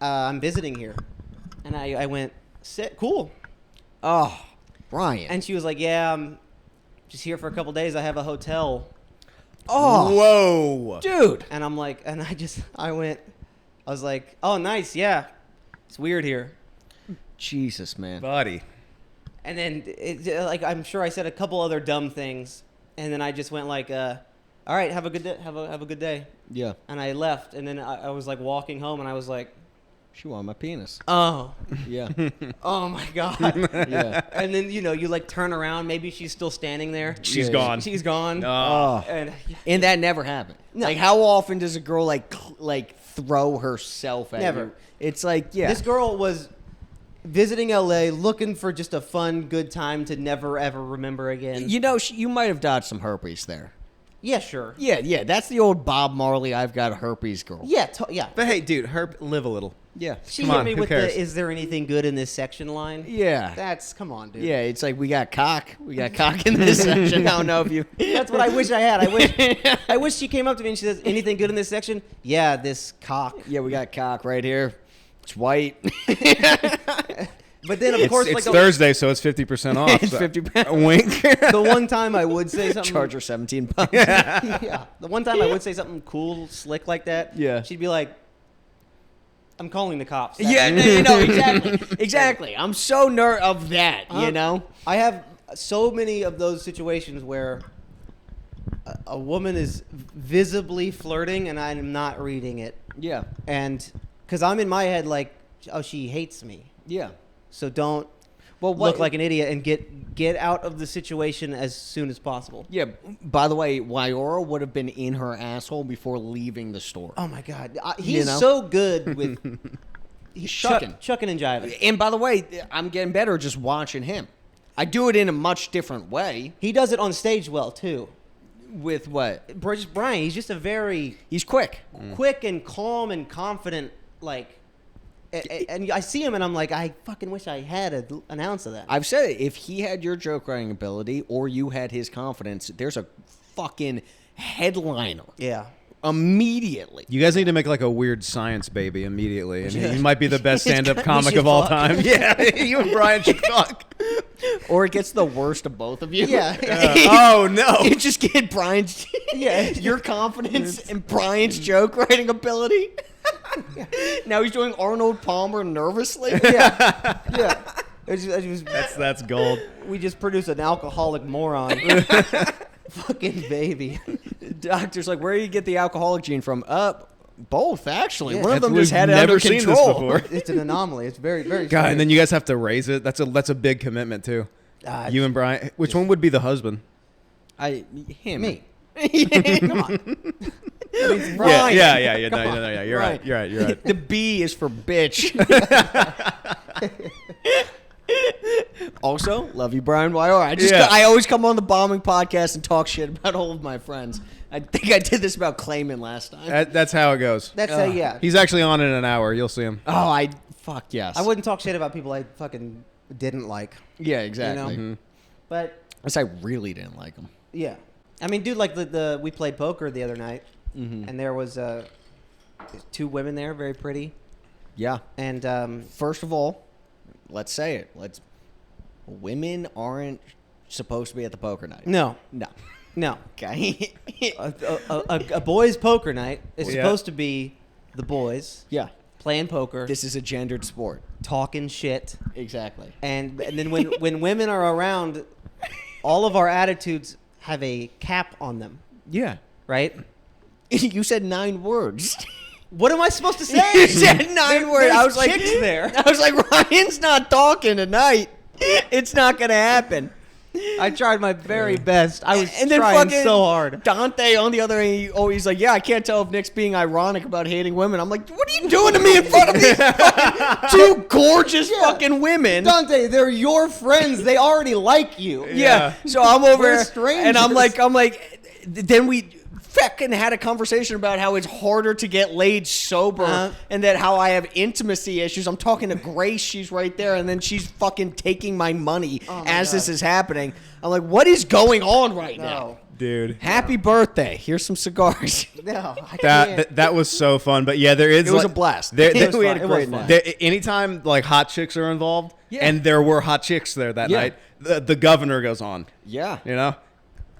I'm visiting here. And I went, cool. Oh, Brian. And she was like, yeah, I'm just here for a couple days. I have a hotel. Oh, whoa, dude. And I'm like, I was like, oh, nice. Yeah. It's weird here. Jesus, man. buddy. And then I'm sure I said a couple other dumb things. And then I just went like, all right, have a good day. Have a good day. Yeah. And I left. And then I was like walking home, and I was like, She wanted my penis. oh, Yeah. oh my God. Yeah. And then, you like turn around. Maybe she's still standing there. She's Yeah. gone. She's gone. Oh. And that never happened. No. Like, how often does a girl like throw herself at Never. you? It's like, yeah. This girl was visiting LA looking for just a fun, good time to never, ever remember again. You might have dodged some herpes there. Yeah, sure. Yeah. That's the old Bob Marley, I've got herpes girl. Yeah, yeah. But hey, dude, Herb, live a little. Yeah. She Come hit on, me who with cares? is there anything good in this section line? Yeah. Come on, dude. Yeah, it's like we got cock. We got cock in this section. I don't know if you. That's what I wish I had. I wish she came up to me and she says, anything good in this section? Yeah, this cock. Yeah, we got cock right here. It's white. But then, of course, It's like Thursday, so it's 50% off. It's so- 50%. Wink. the one time I would say something. Charge her $17. Yeah. The one time I would say something cool, slick like that. Yeah. She'd be like, "I'm calling the cops." Yeah, no, exactly. Exactly. I'm so nerd of that, you know? I have so many of those situations where a woman is visibly flirting and I'm not reading it. Yeah. And because I'm in my head like, oh, she hates me. Yeah. So don't Well, look like an idiot and get out of the situation as soon as possible. Yeah, by the way, Wyora would have been in her asshole before leaving the store. Oh, my God. He's You know? so good with he's Shucking. chucking and jiving. And by the way, I'm getting better just watching him. I do it in a much different way. He does it on stage well, too. With what? Brian, he's just a very He's quick. quick and calm and confident, like... And I see him and I'm like, I fucking wish I had an ounce of that. I've said it. If he had your joke writing ability or you had his confidence, there's a fucking headliner Yeah. immediately. You guys need to make like a weird science baby immediately, and he might be the best stand-up comic should of all fuck. time. Yeah, you and Brian should fuck. Or it gets the worst of both of you. Yeah. Oh no! You just get Brian's, your confidence and Brian's joke writing ability. Now he's doing Arnold Palmer nervously. Yeah. Yeah. It was, That's gold. we just produced an alcoholic moron. Fucking baby. Doctor's like, where do you get the alcoholic gene from? Both actually. Yeah. One of them We've just had it never under seen control. this before. It's an anomaly. It's very, very God, strange. and then you guys have to raise it. That's a big commitment too. You and Brian. Which one would be the husband? Him. Me. Come on. Yeah, Brian. yeah. No, yeah. You're right. Brian. You're right. The B is for bitch. Also, love you, Brian Wyora. I always come on the bombing podcast and talk shit about all of my friends. I think I did this about Clayman last time. That's how it goes. That's yeah. He's actually on in an hour. You'll see him. Oh, fuck yes. I wouldn't talk shit about people I fucking didn't like. Yeah, exactly. You know? But Unless I really didn't like him. yeah, I mean, dude, like we played poker the other night, and there was two women there, very pretty, Yeah. and First of all, let's say it. Women aren't supposed to be at the poker night. no, No. Okay. a boys' poker night is Yeah. supposed to be the boys Yeah. playing poker, This is a gendered sport. talking shit, Exactly. and then when women are around, all of our attitudes have a cap on them, Yeah. right? You said 9 words. What am I supposed to say? You said 9 words. There's I was like, chicks there. I was like, Ryan's not talking tonight. It's not gonna happen. I tried my very best. I was And then trying fucking so hard. Dante on the other end, he's like, yeah, I can't tell if Nick's being ironic about hating women. I'm like, what are you doing to me in front of these fucking 2 gorgeous fucking women? Dante, they're your friends. They already like you. Yeah. So I'm over We're there, strangers. and I'm like, then we fucking had a conversation about how it's harder to get laid sober, and that how I have intimacy issues. I'm talking to Grace, she's right there, and then she's fucking taking my money as this is happening. I'm like, what is going on right now? Dude. Happy birthday. Here's some cigars. No, I can't. That was so fun, but yeah, there is. It was like- a blast. There, It was we had fun. a It was great fun. night. there, anytime like hot chicks are involved, Yeah. and there were hot chicks there that Yeah. night, the governor goes on. Yeah. You know.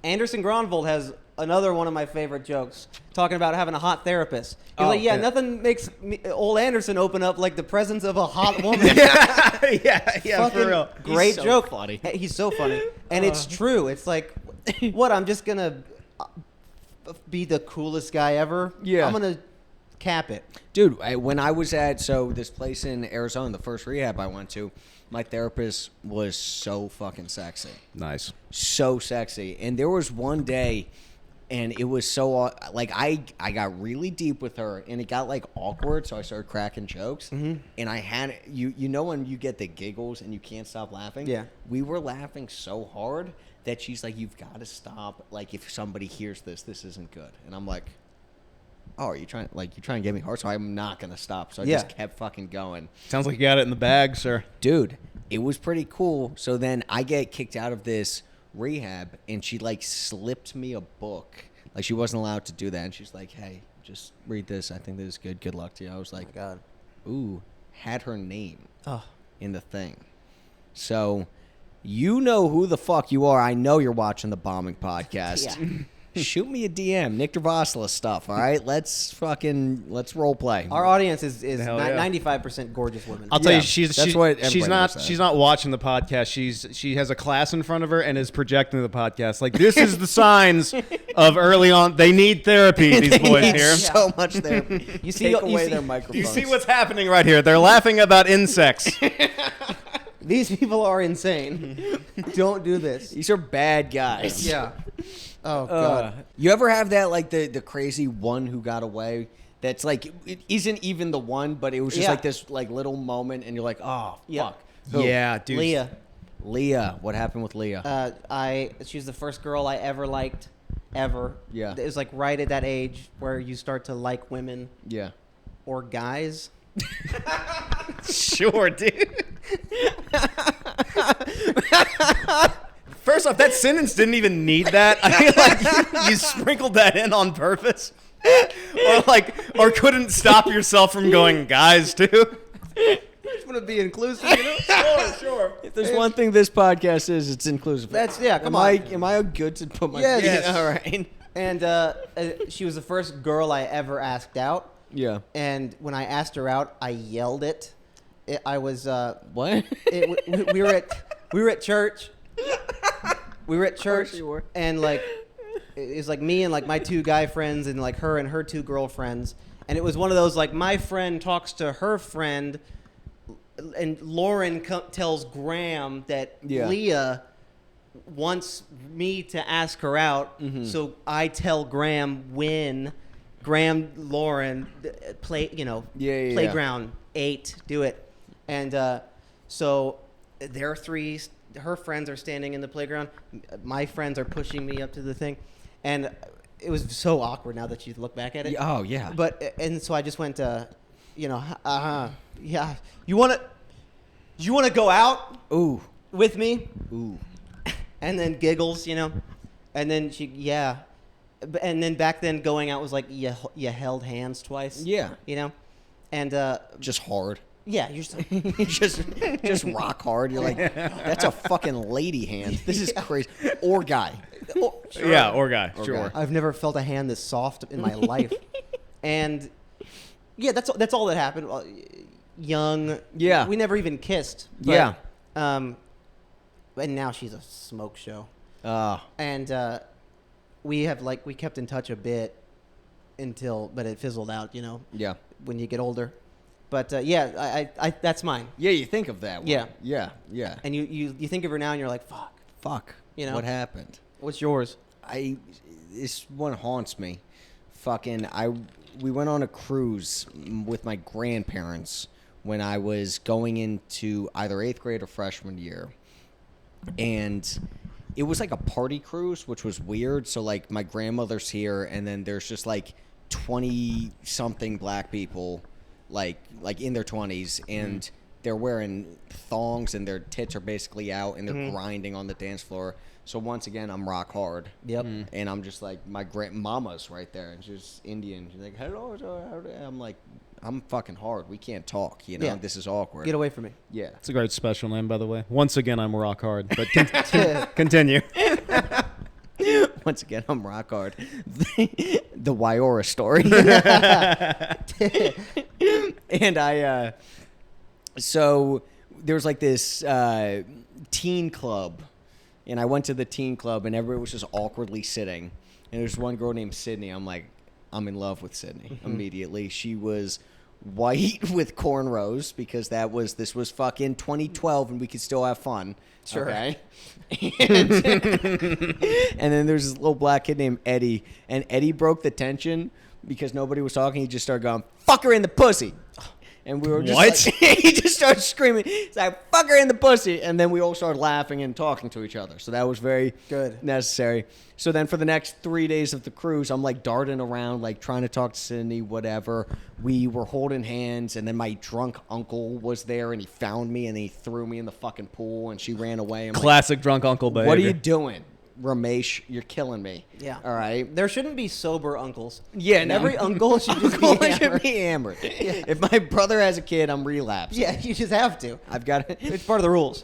Anderson Gronvold has another one of my favorite jokes, talking about having a hot therapist. He's Oh, like, yeah, yeah. nothing makes old Anderson open up like the presence of a hot woman. yeah, Fucking for real. great He's so joke. funny. He's so funny. And it's true. It's like, what? I'm just going to be the coolest guy ever? Yeah. I'm going to cap it. Dude, when I was at this place in Arizona, the first rehab I went to, my therapist was so fucking sexy. Nice. So sexy. And there was one day, and it was so, like, I got really deep with her, and it got, like, awkward, so I started cracking jokes. And I had, you know when you get the giggles and you can't stop laughing? Yeah. We were laughing so hard that she's like, you've got to stop. Like, if somebody hears this isn't good. And I'm like, oh, are you trying to get me hard? So I'm not going to stop. So I just kept fucking going. Sounds like you got it in the bag, sir. Dude, it was pretty cool. So then I get kicked out of this rehab, and she like slipped me a book. Like, she wasn't allowed to do that. And she's like, hey, just read this. I think this is good. Good luck to you. I was like, God. ooh, had her name Oh. in the thing. So you know who the fuck you are. I know you're watching the bombing podcast. Yeah. Shoot me a DM, Nick Durvasula stuff. All right, let's role play. Our audience is Hell yeah. 95% gorgeous women. I'll tell Yeah, you, she's that's what she's everybody not knows that. she's not watching the podcast. She has a class in front of her and is projecting the podcast. Like, this is the signs of early on. They need therapy. These boys Need here. so much therapy. You see- Take you away see- their Do microphones. you see what's happening right here? They're laughing about insects. These people are insane. Don't do this. These are bad guys. Yeah. Oh god. You ever have that, like, the crazy one who got away? That's like, it isn't even the one, but it was just Yeah. like this like little moment, and you're like, oh Yeah. fuck. Who? Yeah, dude. Leah. What happened with Leah? She was the first girl I ever liked, ever. Yeah. It was like right at that age where you start to like women Yeah. or guys. Sure, dude. First off, that sentence didn't even need that. I mean, like, you sprinkled that in on purpose, or couldn't stop yourself from going, guys, too. I just want to be inclusive, you know? Sure. If there's one thing this podcast is, it's inclusive. Come Am I good to put my? Yes. Yes. All right. And she was the first girl I ever asked out. Yeah. And when I asked her out, I yelled it. I was What? we were at church. We were at church, you were. and like it was like me and like my two guy friends and like her and her two girlfriends, and it was one of those like my friend talks to her friend, and Lauren tells Graham that Yeah. Leah wants me to ask her out, so I tell Graham when Graham Lauren play Yeah. playground 8 do it, and so there are three. Her friends are standing in the playground. My friends are pushing me up to the thing, and it was so awkward now that you look back at it. Oh yeah. But and so I just went to, yeah. You wanna go out Ooh. with me? Ooh. And then giggles, and then and then back then going out was like you held hands twice. Yeah. And Just hard. yeah, you're just just rock hard. You're like, that's a fucking lady hand. This is crazy. Or guy. Yeah, or guy. Or Sure. guy. I've never felt a hand this soft in my life. And yeah, that's all that happened. Young. Yeah. We never even kissed. But, Yeah. And now she's a smoke show. Uh, And we kept in touch a bit but it fizzled out, yeah. when you get older. But yeah, I that's mine. Yeah, you think of that one. Yeah. Yeah. Yeah. And you think of her now and you're like, fuck. Fuck. What happened? What's yours? This one haunts me. We went on a cruise with my grandparents when I was going into either 8th grade or freshman year. And it was like a party cruise, which was weird. So like my grandmother's here, and then there's just like 20 something black people like in their 20s, and they're wearing thongs and their tits are basically out, and they're grinding on the dance floor. So once again, I'm rock hard. Yep. And I'm just like, my grandmama's right there, and she's Indian. She's like, hello. I'm like, I'm fucking hard. We can't talk, Yeah. This is awkward. Get away from me. Yeah. It's a great special name, by the way. Once again, I'm rock hard. But continue. Once again, I'm rock hard. The Wyora story. And so there was like this teen club, and I went to the teen club, and everybody was just awkwardly sitting. And there's one girl named Sydney. I'm like, I'm in love with Sydney immediately. She was white with cornrows because this was fucking 2012, and we could still have fun. Sure. Okay. And then there's this little black kid named Eddie, and Eddie broke the tension because nobody was talking. He just started going, "Fuck her in the pussy." And we were just What? like, he just started screaming. He's like, "Fuck her in the pussy." And then we all started laughing and talking to each other. So that was very Good. necessary. So then for the next 3 days of the cruise, I'm like darting around, like trying to talk to Sydney, whatever. We were holding hands, and then my drunk uncle was there, and he found me, and he threw me in the fucking pool, and she ran away. I'm like, Classic drunk uncle behavior. what are you doing? Ramesh, you're killing me. Yeah. All right. There shouldn't be sober uncles. Yeah, And no. every uncle should just Uncle be should hammered. be hammered. If my brother has a kid, I'm relapsing. Yeah, you just have to. I've got it. It's part of the rules.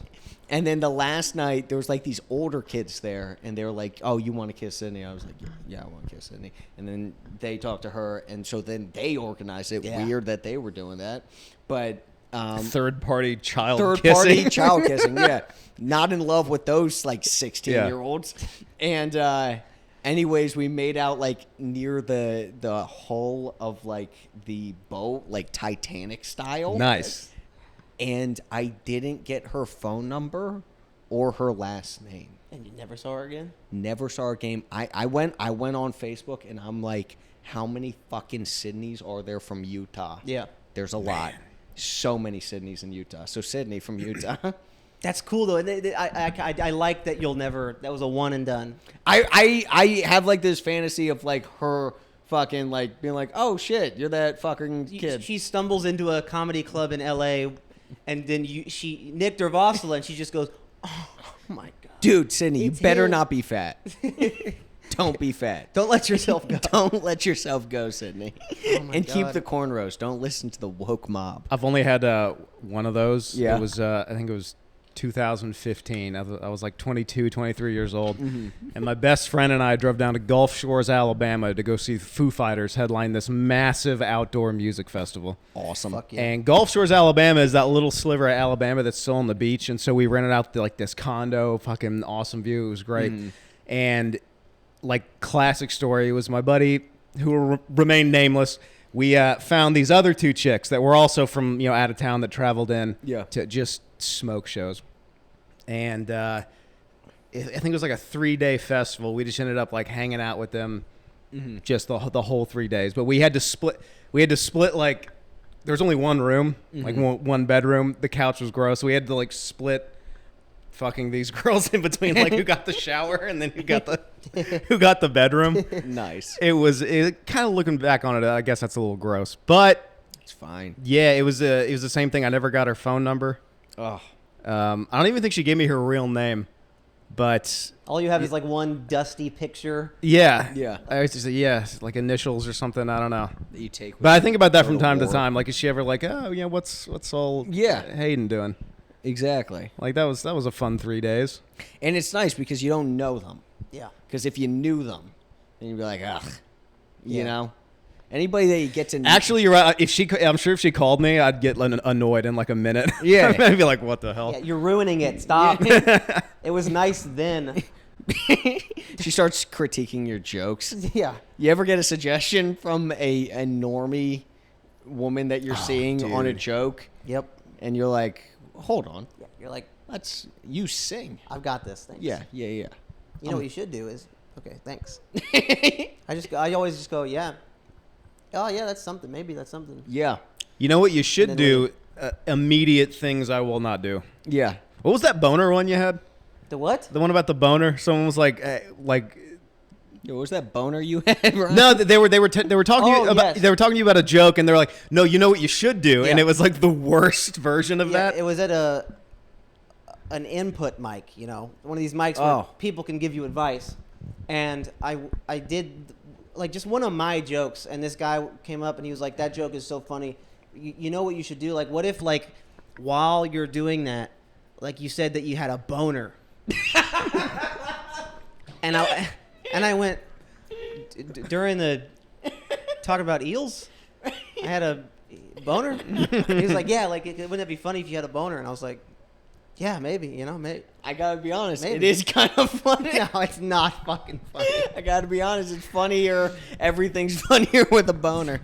And then the last night, there was like these older kids there, and they were like, "Oh, you want to kiss Sydney?" I was like, "Yeah, I want to kiss Sydney." And then they talked to her, and so then they organized it. Yeah. Weird that they were doing that, but Third-party child third-party kissing. child kissing. Yeah, not in love with those like 16-year-olds. And anyways, we made out like near the hull of like the boat, like Titanic style. Nice. And I didn't get her phone number or her last name. And you never saw her again? Never saw her game. I went on Facebook and I'm like, how many fucking Sydneys are there from Utah? Yeah. There's a lot. So many Sydneys in Utah. So Sydney from Utah. That's cool though. And I like that you'll never. That was a one and done. I have like this fantasy of like her fucking like being like, oh shit, you're that fucking kid. She stumbles into a comedy club in L.A. and then Nick Durvasula, and she just goes, oh my god, Dude, Sydney, you It's better him. not be fat. Don't be fat. Don't let yourself go. Don't let yourself go, Sydney. Oh my And keep God. the cornrows. Don't listen to the woke mob. I've only had one of those. Yeah. It was, I think it was 2015. I was like 22, 23 years old. Mm-hmm. And my best friend and I drove down to Gulf Shores, Alabama to go see the Foo Fighters headline this massive outdoor music festival. Awesome. Fuck yeah. And Gulf Shores, Alabama is that little sliver of Alabama that's still on the beach. And so we rented out this condo, fucking awesome view. It was great. And like classic story, it was my buddy who will remain nameless. We found these other two chicks that were also from out of town that traveled in to just smoke shows. And I think it was like a 3-day festival. We just ended up like hanging out with them just the whole 3 days. But we had to split. Like there was only one room, like one bedroom. The couch was gross. So we had to like split fucking these girls in between, like who got the shower and then who got the bedroom. Nice. It kind of looking back on it, I guess that's a little gross, but It's fine. yeah, it was the same thing. I never got her phone number. Oh. I don't even think she gave me her real name, but All you have is like one dusty picture. yeah, Yeah. I used to say like initials or something. I don't know, That you take. but I think about that Go from to time to war. time. Like, is she ever like, oh yeah, what's old Hayden doing? Exactly. Like that was a fun 3 days. And it's nice because you don't know them. Yeah. Because if you knew them, then you'd be like, ugh. You Yeah. know? Anybody that you get to know. Actually, you're right. I'm sure if she called me, I'd get annoyed in like a minute. Yeah. I'd be like, what the hell? Yeah, you're ruining it. Stop. It was nice then. She starts critiquing your jokes. Yeah. You ever get a suggestion from a normie woman that you're seeing on a dude. joke, Yep. and you're like, hold on, Yeah. You're like, you sing. I've got this. Thanks. Yeah. You know what you should do is, okay, thanks. I always just go, yeah. Oh yeah, that's something. Maybe that's something. Yeah. You know what you should And then do? Immediate things I will not do. Yeah. What was that boner one you had? The what? The one about the boner? Someone was like, Yo, what was that boner you had, Ryan? no, they were talking to you Oh, about yes. they were talking to you about a joke, and they're like, no, you know what you should do, and Yeah. it was like the worst version of Yeah, that. it was at an input mic, one of these mics where Oh. people can give you advice. And I did like just one of my jokes, and this guy came up and he was like, that joke is so funny. You know what you should do? Like, what if like while you're doing that, like you said that you had a boner, and I went during the talk about eels. I had a boner. He was like, yeah, like wouldn't that be funny if you had a boner? And I was like, yeah, maybe, maybe. I gotta be honest, Maybe. it is kind of funny. No, it's not fucking funny. I gotta be honest, it's funnier. Everything's funnier with a boner.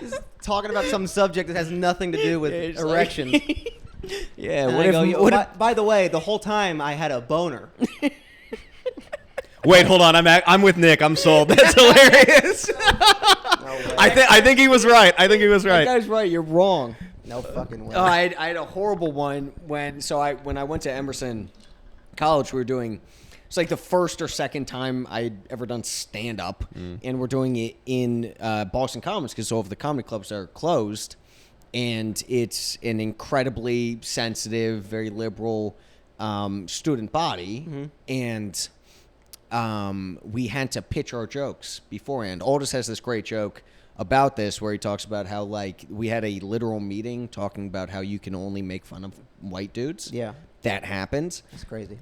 Just talking about some subject that has nothing to do with Yeah, it's like- erections. Yeah, And what I if, go, "Yo, what if by the way, the whole time I had a boner. Wait, hold on, I'm with Nick. I'm sold. That's hilarious. No way. I think he was right. that right. guy's right, you're wrong. No fucking way. Oh, I had a horrible one when I went to Emerson College. We were doing it's like the first or second time I'd ever done stand up, and we're doing it in Boston Commons because all of the comedy clubs are closed, and it's an incredibly sensitive, very liberal student body, and we had to pitch our jokes beforehand. Aldous has this great joke about this where he talks about how like we had a literal meeting talking about how you can only make fun of white dudes. Yeah. That happens. It's crazy.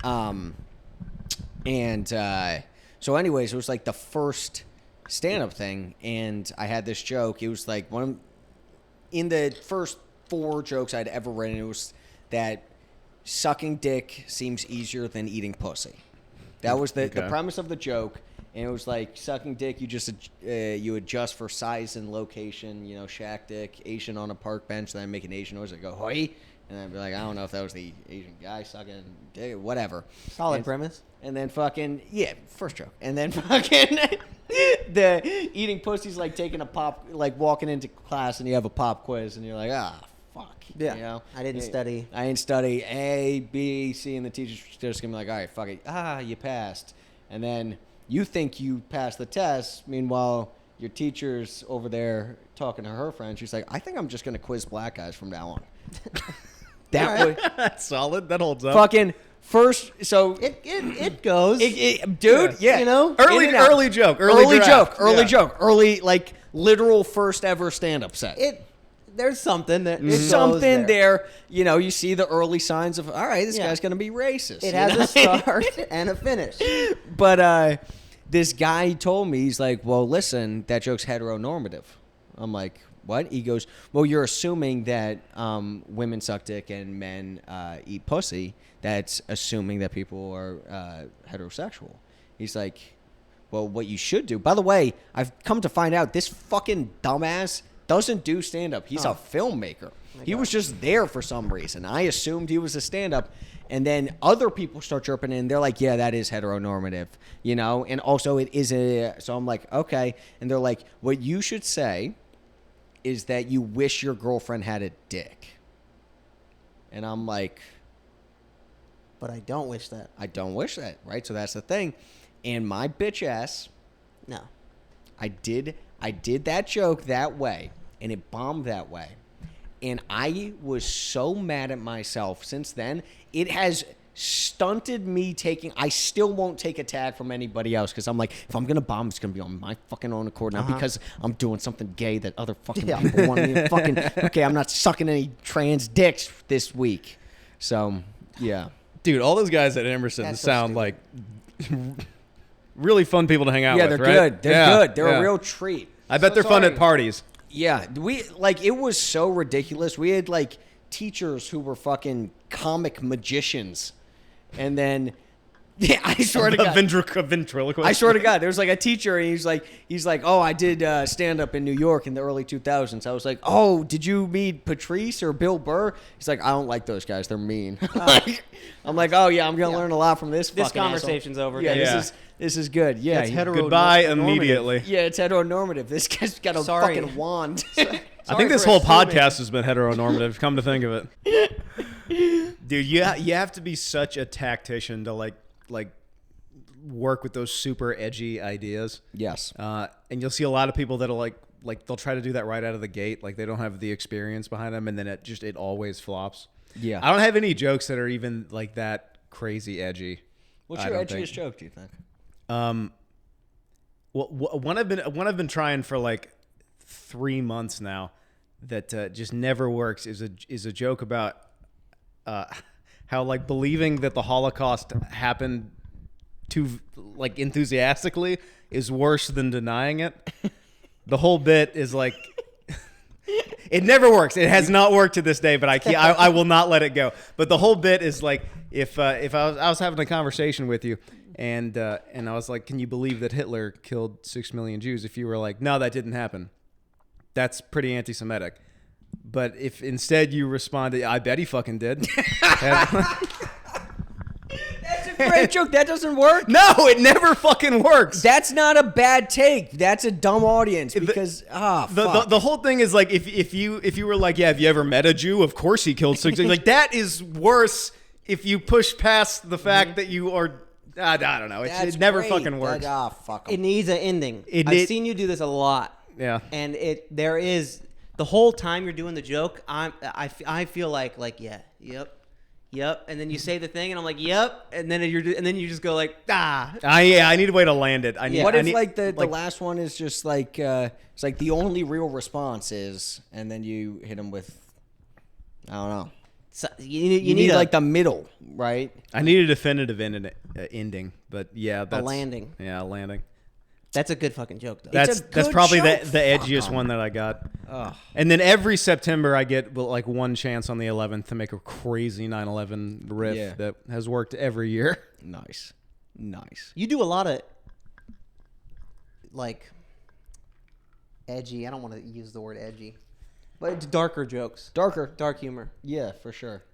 So anyways, it was like the first stand-up thing, and I had this joke. It was like in the first 4 jokes I'd ever written, it was that sucking dick seems easier than eating pussy. That was the premise of the joke. And it was like sucking dick. You just you adjust for size and location. You know, shack dick, Asian on a park bench. Then I make an Asian noise. I go hoi, and I'd be like, I don't know if that was the Asian guy sucking dick, whatever. Solid premise. And then fucking first joke. And then fucking the eating pussy's like taking a pop, like walking into class, and you have a pop quiz, and you're like, fuck. Yeah. You know? I didn't study. I didn't study A, B, C, and the teacher's just gonna be like, all right, fuck it. You passed. And then you think you passed the test. Meanwhile, your teacher's over there talking to her friend. She's like, I think I'm just going to quiz black guys from now on. That's solid. That holds up. Fucking first. So it goes. Dude, yeah. You know? Early joke. Early draft. joke. Early, like, literal first ever stand-up set. There's something that There's something there. You know, you see the early signs of, all right, this guy's going to be racist. It has a start and a finish. But this guy told me, he's like, well, listen, that joke's heteronormative. I'm like, what? He goes, well, you're assuming that women suck dick and men eat pussy. That's assuming that people are heterosexual. He's like, well, what you should do. By the way, I've come to find out this fucking dumbass doesn't do stand-up. He's a filmmaker. He was just there for some reason. I assumed he was a stand-up. And then other people start chirping in. They're like, yeah, that is heteronormative, you know? And also it is so I'm like, okay. And they're like, what you should say is that you wish your girlfriend had a dick. And I'm like, But I don't wish that. I don't wish that, right? So that's the thing. And my bitch ass, No. I did that joke that way, and it bombed that way. And I was so mad at myself since then. It has stunted me I still won't take a tag from anybody else because I'm like, if I'm going to bomb, it's going to be on my fucking own accord, not because I'm doing something gay that other fucking people want me to fucking, okay, I'm not sucking any trans dicks this week. So, yeah. Dude, all those guys at Emerson sound like really fun people to hang out with, they're right? good. They're good. They're a real treat. I bet they're fun at parties. Yeah, it was so ridiculous. We had like teachers who were fucking comic magicians, and then I swear to God, ventriloquist. I swear to God, there was like a teacher, and he's like, oh, I did stand up in New York in the early 2000s. I was like, oh, did you meet Patrice or Bill Burr? He's like, I don't like those guys. They're mean. I'm like, oh yeah, I'm gonna learn a lot from this. This fucking conversation's asshole. over. Yeah, this is good. Yeah, That's goodbye immediately. Yeah, it's heteronormative. This guy's got a fucking wand. I think this whole podcast has been heteronormative. Come to think of it, dude, you have to be such a tactician to like work with those super edgy ideas. Yes. And you'll see a lot of people that'll like they'll try to do that right out of the gate. Like they don't have the experience behind them, and then it always flops. Yeah. I don't have any jokes that are even like that crazy edgy. What's your edgiest joke, do you think? Well, one I've been trying for like 3 months now that just never works is a joke about how like believing that the Holocaust happened too like enthusiastically is worse than denying it. The whole bit is like it never works. It has not worked to this day, but I will not let it go. But the whole bit is like if I was having a conversation with you and I was like, can you believe that Hitler killed 6 million Jews? If you were like, no, that didn't happen, that's pretty anti-Semitic. But if instead you responded, I bet he fucking did. That's a great joke. That doesn't work. No, it never fucking works. That's not a bad take. That's a dumb audience because fuck. The whole thing is like if you were like, yeah, have you ever met a Jew? Of course he killed 6. Like that is worse if you push past the fact that you are. I don't know. It never fucking works. Fuck 'em. It needs an ending. I've seen you do this a lot. Yeah. And there is the whole time you're doing the joke. I feel like yeah, yep. Yep. And then you say the thing, and I'm like, yep. And then you just go like, ah. I need a way to land it. I need. What I if need, like the last one is just like it's like the only real response is, and then you hit him with, I don't know. So You need like the middle, right? I need a definitive ending, but yeah, that's landing. Yeah, a landing. That's a good fucking joke, though. It's That's a good probably joke. the edgiest one that I got. And then every September I get like one chance on the 11th to make a crazy 9/11 riff that has worked every year. Nice. You do a lot of like edgy. I don't want to use the word edgy, but it's darker jokes, dark humor. Yeah, for sure.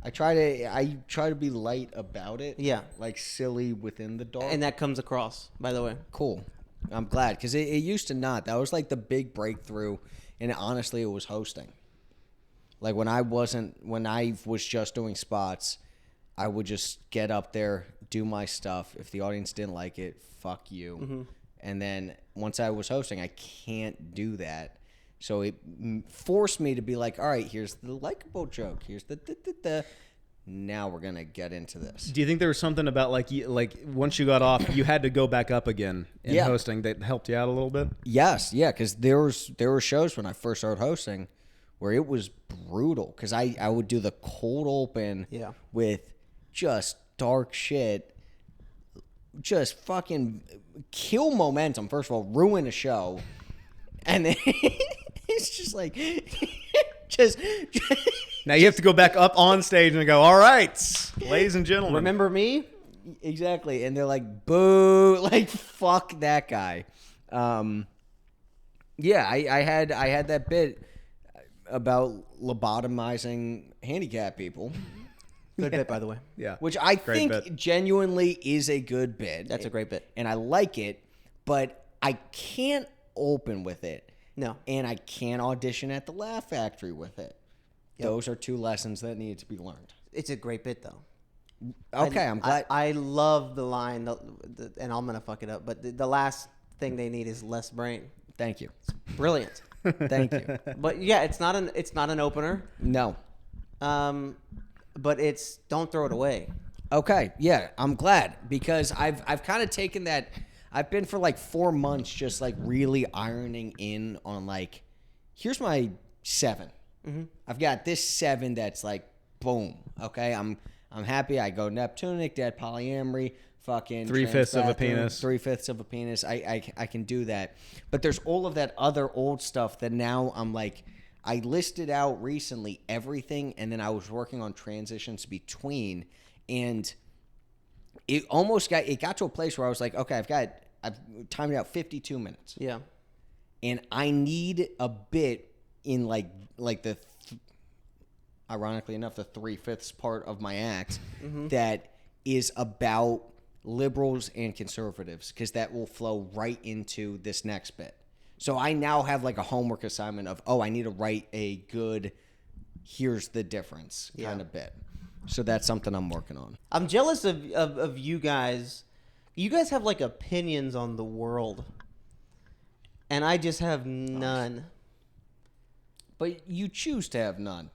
I try to be light about it. Yeah, like silly within the dark. and that comes across. By the way, cool. I'm glad because it used to not. That was like the big breakthrough, and honestly, it was hosting. Like when I was just doing spots, I would just get up there, do my stuff. If the audience didn't like it, fuck you. Mm-hmm. And then once I was hosting, I can't do that. So it forced me to be like, all right, here's the likable joke. Here's the. Now we're gonna get into this. Do you think there was something about like once you got off, you had to go back up again in hosting that helped you out a little bit? Yes, yeah, because there were shows when I first started hosting where it was brutal because I would do the cold open with just dark shit, just fucking kill momentum. First of all, ruin a show, and then it's just like just now you have to go back up on stage and go, all right, ladies and gentlemen. remember me? Exactly. And they're like, boo, like, fuck that guy. Yeah, I had that bit about lobotomizing handicapped people. Good bit, by the way. Yeah. Which I Great think bit. genuinely is a good bit. That's a great bit. And I like it, but I can't open with it. No. And I can't audition at the Laugh Factory with it. Yep. Those are two lessons that need to be learned. It's a great bit, though. Okay, I'm glad. I love the line, and I'm gonna fuck it up. But the last thing they need is less brain. Thank you. Brilliant. Thank you. But yeah, it's not an opener. No. But it's don't throw it away. Okay, yeah, I'm glad because I've kind of taken that. I've been for like 4 months just like really ironing in on like, here's my 7. Mm-hmm. I've got this 7 that's like boom. Okay, I'm happy. I go Neptunic, Dead Polyamory, fucking 3/5 of a penis. 3/5 of a penis. I can do that. But there's all of that other old stuff that now I'm like, I listed out recently everything, and then I was working on transitions between, and it almost got to a place where I was like, okay, I've timed out 52 minutes. Yeah. And I need a bit in like the ironically enough, the 3/5 part of my act that is about liberals and conservatives, because that will flow right into this next bit. So I now have like a homework assignment of, I need to write a good, here's the difference kind of bit. So that's something I'm working on. I'm jealous of you guys. You guys have like opinions on the world, and I just have none. But you choose to have none.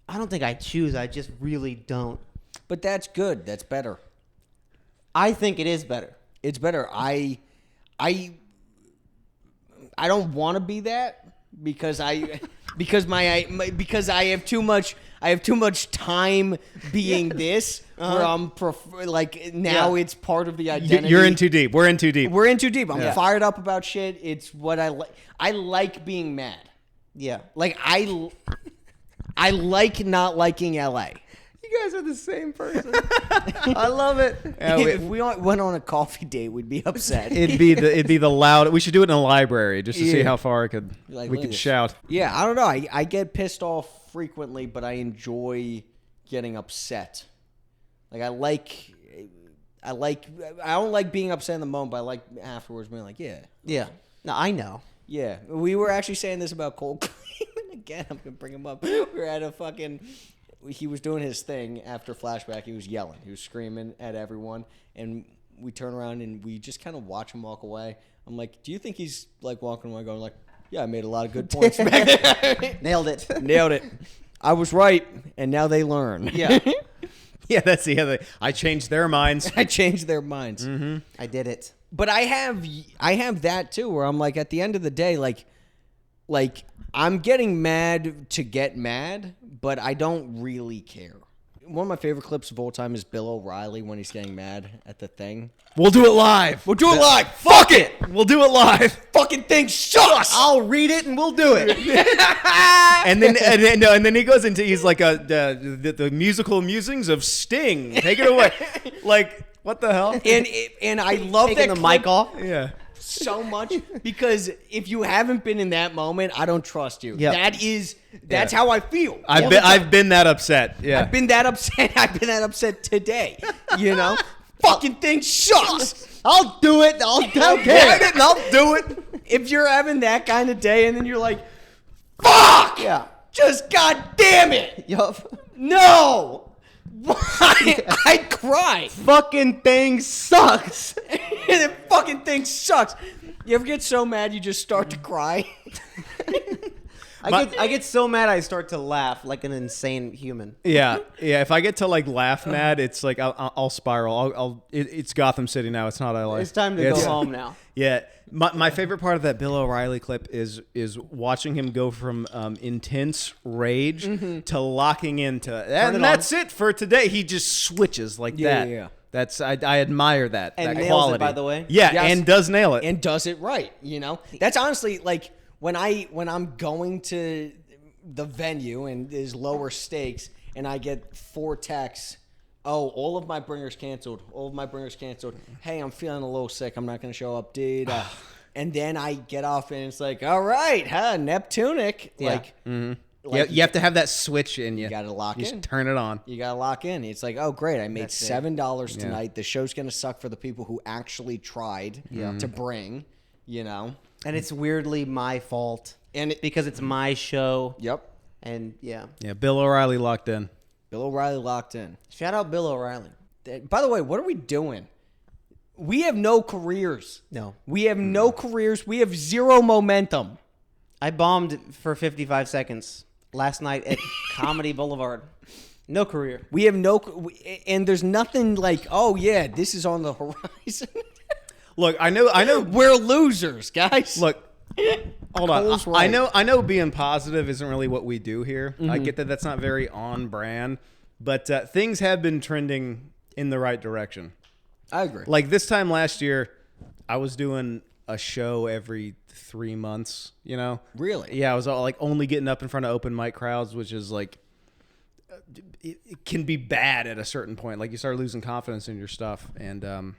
I don't think I choose. I just really don't. But that's good. That's better. I think it is better. It's better. I don't want to be that because I have too much time being this where I'm now it's part of the identity. You're in too deep. We're in too deep. We're in too deep. I'm fired up about shit. It's what I like. I like being mad. Yeah. Like I like not liking LA. You guys are the same person. I love it. If we went on a coffee date, we'd be upset. It'd be the loud. We should do it in a library just to see how far we could shout. Yeah, I don't know. I get pissed off frequently, but I enjoy getting upset. Like I don't like being upset in the moment, but I like afterwards being like, yeah. Yeah. No, I know. Yeah. We were actually saying this about Cole Clayman again. I'm gonna bring him up. We were at he was doing his thing after Flashback. He was yelling. He was screaming at everyone. And we turn around and we just kind of watch him walk away. I'm like, do you think he's like walking away going like, yeah, I made a lot of good points back there. Nailed it. Nailed it. I was right. And now they learn. Yeah. Yeah, that's the other. I changed their minds. I changed their minds. Mm-hmm. I did it. But I have that too, where I'm like, at the end of the day, like I'm getting mad to get mad, but I don't really care. One of my favorite clips of all time is Bill O'Reilly when he's getting mad at the thing. We'll do it live. We'll do it live. Fuck it. We'll do it live. Fucking thing sucks. I'll read it and we'll do it. and then he goes into he's like the musical musings of Sting. Take it away. Like what the hell? And I love Taking that the clip mic off. Yeah. so much because if you haven't been in that moment, I don't trust you. Yep. That's how I feel. I've been that upset. Yeah. I've been that upset. I've been that upset today. You know, fucking thing sucks. I'll do it. I'll Get it and I'll do it. If you're having that kind of day and then you're like, fuck. Yeah. Just goddamn it. Yup. No. Why? I'd cry. Fucking thing sucks. The fucking thing sucks. You ever get so mad you just start to cry? I get so mad I start to laugh like an insane human. Yeah. If I get to like laugh mad, it's like I'll spiral. It's Gotham City now. It's not LA. It's time to go home now. Yeah. My favorite part of that Bill O'Reilly clip is watching him go from intense rage to locking into, and that's it for today. He just switches like that. Yeah. That's I admire that. And that nails quality. it, by the way. Yeah, Yes. and does nail it. And does it right, you know? That's honestly like when I'm going to the venue and there's lower stakes and I get 4 texts. Oh, all of my bringers canceled. Hey, I'm feeling a little sick. I'm not going to show up, dude. And then I get off and it's like, all right, Neptunic. Yeah. Like you have to have that switch in you. You got to lock You in. just turn it on. You got to lock in. It's like, oh, great. I made That's it. $7 tonight. The show's going to suck for the people who actually tried to bring, you know? And it's weirdly my fault. And because it's my show. Yep. And yeah. Yeah, Bill O'Reilly locked in. Bill O'Reilly locked in. Shout out Bill O'Reilly. By the way, what are we doing? We have no careers. No. We have no careers. We have zero momentum. I bombed for 55 seconds last night at Comedy Boulevard. No career. We have and there's nothing like, oh yeah, this is on the horizon. Look, I know. We're losers, guys. Look, hold on. Cole's I right. know. Being positive isn't really what we do here. I get that that's not very on brand, but things have been trending in the right direction. I agree. Like this time last year, I was doing a show every 3 months. You know, Really? Yeah, I was like only getting up in front of open mic crowds, which is like it can be bad at a certain point. Like you start losing confidence in your stuff, and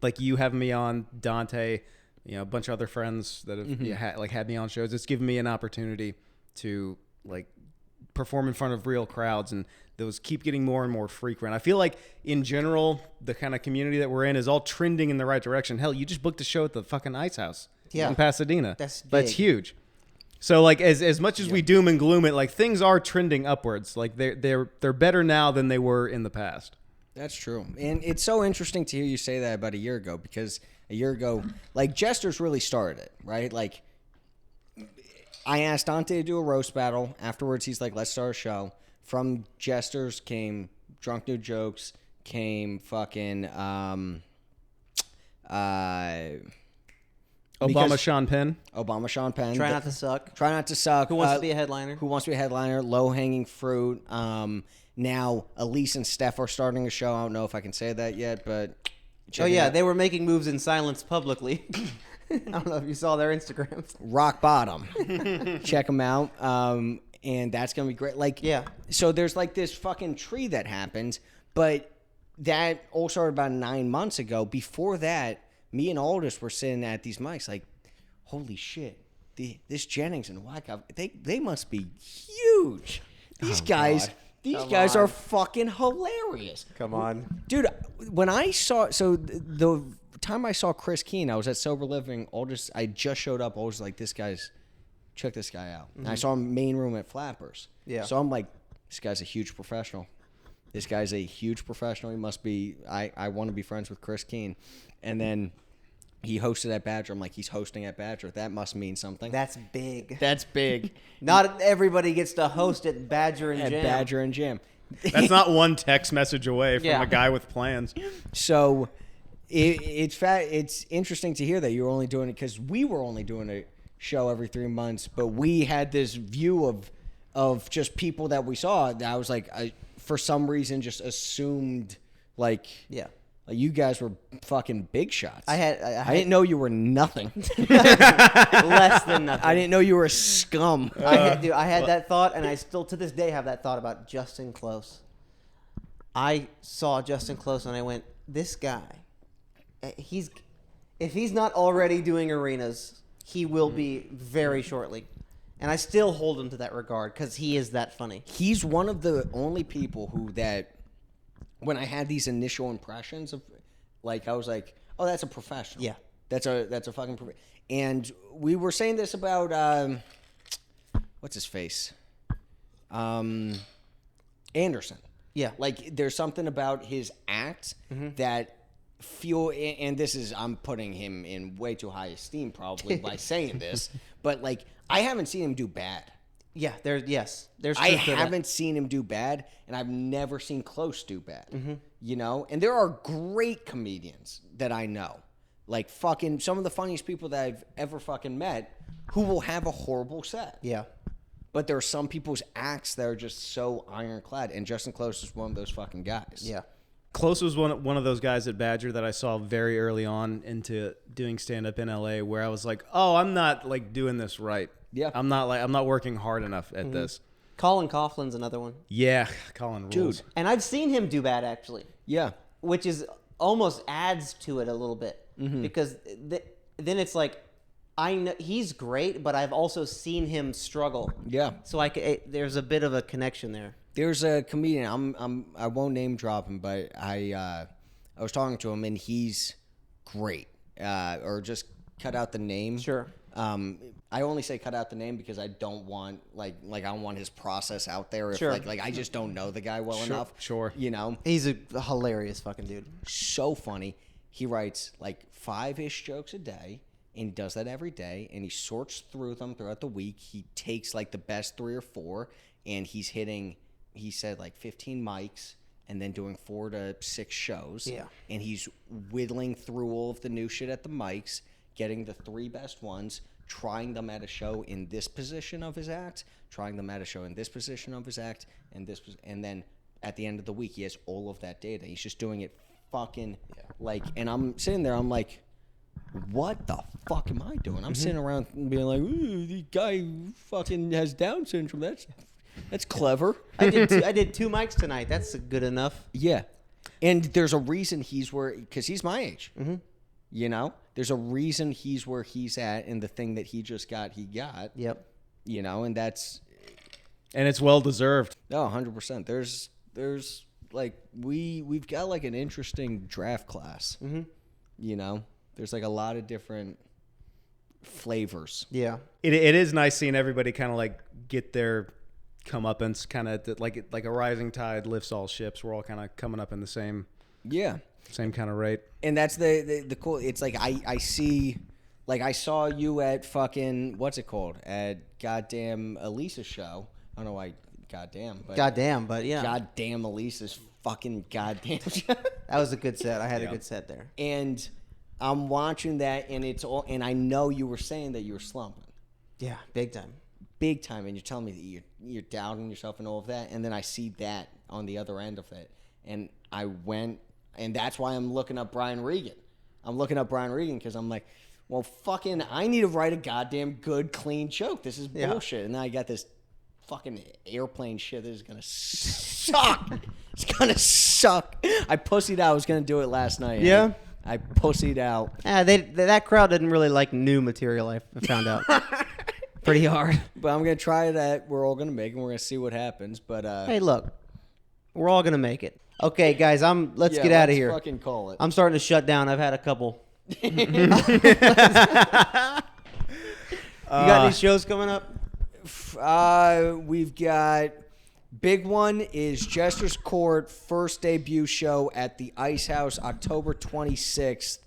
like you having me on, Dante, a bunch of other friends that have had me on shows. It's given me an opportunity to like perform in front of real crowds, and those keep getting more and more frequent. I feel like in general, the kind of community that we're in is all trending in the right direction. Hell, you just booked a show at the fucking Ice House in Pasadena. That's But it's big. huge. So like as much as we doom and gloom it, like things are trending upwards. Like they're better now than they were in the past. That's true. And it's so interesting to hear you say that about a year ago, because a year ago, like, Jester's really started it, right? Like, I asked Dante to do a roast battle. Afterwards, he's like, let's start a show. From Jester's came Drunk New Jokes, came fucking Obama Sean Penn. Sean Penn. Try not to suck. Try not to suck. Who wants to be a headliner? Who wants to be a headliner? Low hanging fruit. Now Elise and Steph are starting a show. I don't know if I can say that yet, but check it out. They were making moves in silence publicly. I don't know if you saw their Instagram. Rock Bottom. Check them out. And that's gonna be great. Like, Yeah. So there's like this fucking tree that happens, but that all started about 9 months ago. Before that, me and Aldous were sitting at these mics like, holy shit, this Jennings and Wyckoff, they must be huge. These guys. God. These Come guys on. are fucking hilarious. Come on. Dude, when I saw, so the time I saw Chris Keene, I was at Sober Living. I just showed up. I was like, check this guy out. And I saw him main room at Flappers. Yeah. So I'm like, this guy's a huge professional. This guy's a huge professional. He must be, I want to be friends with Chris Keene. And then he hosted at Badger. I'm like, he's hosting at Badger. That must mean something. That's big. That's big. Not everybody gets to host at Badger and At Jam. Badger and Jam. That's not one text message away from Yeah. a guy with plans. So it's interesting to hear that you're only doing it because we were only doing a show every 3 months, but we had this view of just people that we saw. That I was like, I for some reason just assumed like Yeah. you guys were fucking big shots. I didn't know you were nothing. less than nothing. I didn't know you were a scum. I had that thought, and I still to this day have that thought about Justin Close. I saw Justin Close, and I went, "This guy, if he's not already doing arenas, he will be very shortly." And I still hold him to that regard because he is that funny. He's one of the only people that when I had these initial impressions of, like, I was like, "Oh, that's a professional." Yeah. That's a fucking. And we were saying this about what's his face, Anderson. Yeah. Like, there's something about his act that feel, and this is, I'm putting him in way too high esteem probably by saying this, but like, I haven't seen him do bad. Yeah, there's I truth to that. haven't seen him do bad, and I've never seen Close do bad. You know, and there are great comedians that I know, like fucking some of the funniest people that I've ever fucking met, who will have a horrible set. Yeah. But there are some people's acts that are just so ironclad, and Justin Close is one of those fucking guys. Yeah. Close was one of those guys at Badger that I saw very early on into doing stand-up in LA, where I was like, "Oh, I'm not like doing this right. Yeah. I'm not working hard enough at this." Colin Coughlin's another one. Yeah, Colin rules. Dude. And I've seen him do bad, actually. Yeah. Which is almost adds to it a little bit. Because then it's like, I know he's great, but I've also seen him struggle. Yeah. So there's a bit of a connection there. There's a comedian. I won't name drop him, but I was talking to him, and he's great. Or just cut out the name. Sure. I only say cut out the name because I don't want like I don't want his process out there. If, Sure. Like I just don't know the guy well enough. Sure. You know, He's a hilarious fucking dude. so funny. He writes like 5-ish jokes a day, and he does that every day, and he sorts through them throughout the week. He takes like the best 3 or 4, and he's hitting, he said, like 15 mics and then doing 4 to 6 shows. Yeah. And he's whittling through all of the new shit at the mics, getting the 3 best ones, trying them at a show in this position of his act, trying them at a show in this position of his act, and then at the end of the week, he has all of that data. He's just doing it fucking like, and I'm sitting there, I'm like, what the fuck am I doing? I'm sitting around being like, ooh, the guy fucking has Down syndrome. That's clever. I did 2 mics tonight. That's good enough. Yeah. And there's a reason because he's my age. You know? There's a reason he's where he's at, and the thing that he just got, he got. Yep. You know, and that's... And it's well deserved. Oh, 100%. There's like, we've got like an interesting draft class. You know? There's like a lot of different flavors. Yeah. It is nice seeing everybody kind of like get their comeuppance, kind of like a rising tide lifts all ships. We're all kind of coming up in the same Yeah. kind of rate. And that's the cool. It's like I see, like I saw you at fucking, what's it called? At goddamn Elisa's show. I don't know why goddamn, but Goddamn, but yeah. goddamn Elisa's fucking goddamn show. That was a good set. I had a good set there. And I'm watching that, and it's all, and I know you were saying that you were slumping. Yeah, big time. Big time, and you're telling me that you're doubting yourself and all of that, and then I see that on the other end of it, and I went, and that's why I'm looking up Brian Regan. I'm looking up Brian Regan because I'm like, well, fucking, I need to write a goddamn good, clean joke. This is bullshit, and then I got this fucking airplane shit that is gonna suck. It's gonna suck. I pussied out. I was gonna do it last night. Yeah? I pussied out. That crowd didn't really like new material, I found out. Pretty hard. But I'm going to try that. We're all going to make it, and we're going to see what happens. But Hey, look. We're all going to make it. Okay, guys, let's get out of let's here. fucking call it. I'm starting to shut down. I've had a couple. You got any shows coming up? We've got big one is Jester's Court first debut show at the Ice House October 26th.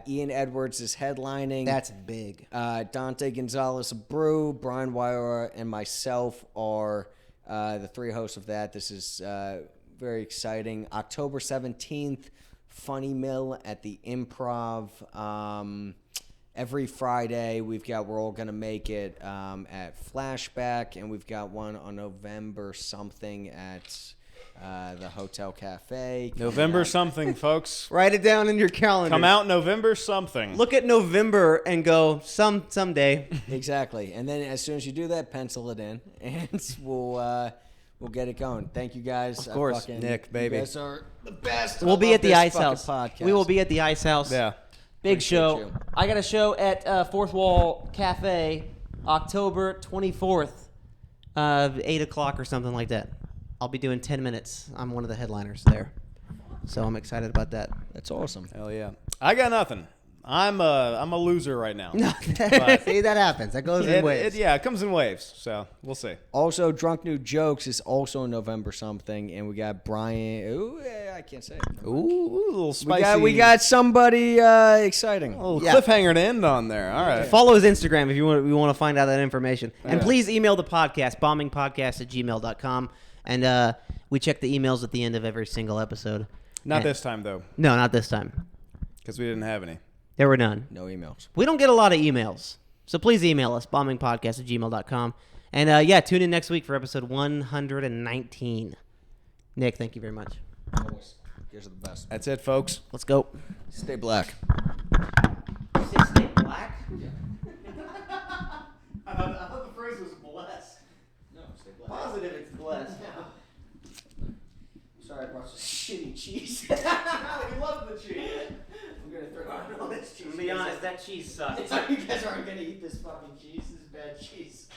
Ian Edwards is headlining. That's big. Dante Gonzalez of Brew, Brian Wyra, and myself are the three hosts of that. This is very exciting. October 17th, Funny Mill at the Improv. Every Friday, we're all going to make it at Flashback, and we've got one on November something at the Hotel Cafe. November something, folks. Write it down in your calendar. Come out November something. Look at November and go someday. Exactly. And then as soon as you do that, pencil it in, and we'll get it going. Thank you guys. Of course, Nick, baby. You guys are the best. We'll be at the Ice House. Podcast. We will be at the Ice House. Yeah. Big Appreciate show. you. I got a show at Fourth Wall Cafe, October 24th, 8 o'clock or something like that. I'll be doing 10 minutes. I'm one of the headliners there. So I'm excited about that. That's awesome. Hell yeah. I got nothing. I'm a loser right now. No, But- see, that happens. That goes in waves. It comes in waves. So we'll see. Also, Drunk New Jokes is also in November something, and we got Brian. Ooh, I can't say it. Ooh, a little spicy. We got somebody exciting. a little Yeah. cliffhanger to end on there. All right. Follow his Instagram if you want to find out that information. And Yeah. please email the podcast, bombingpodcast@gmail.com. And we check the emails at the end of every single episode. Not And- this time, though, No, not this time. because we didn't have any. There were none. No emails. We don't get a lot of emails. So please email us, bombingpodcast@gmail.com. And tune in next week for episode 119. Nick, thank you very much. Always. You guys are the best. That's it, folks. Let's go. Stay black. Stay black? I thought the phrase was blessed. No, stay black. Positive it's blessed. Sorry, I brought some shitty cheese. We love the cheese. I'm gonna throw out all this cheese. To be honest, that cheese sucks. You guys aren't gonna eat this fucking cheese. This is bad cheese.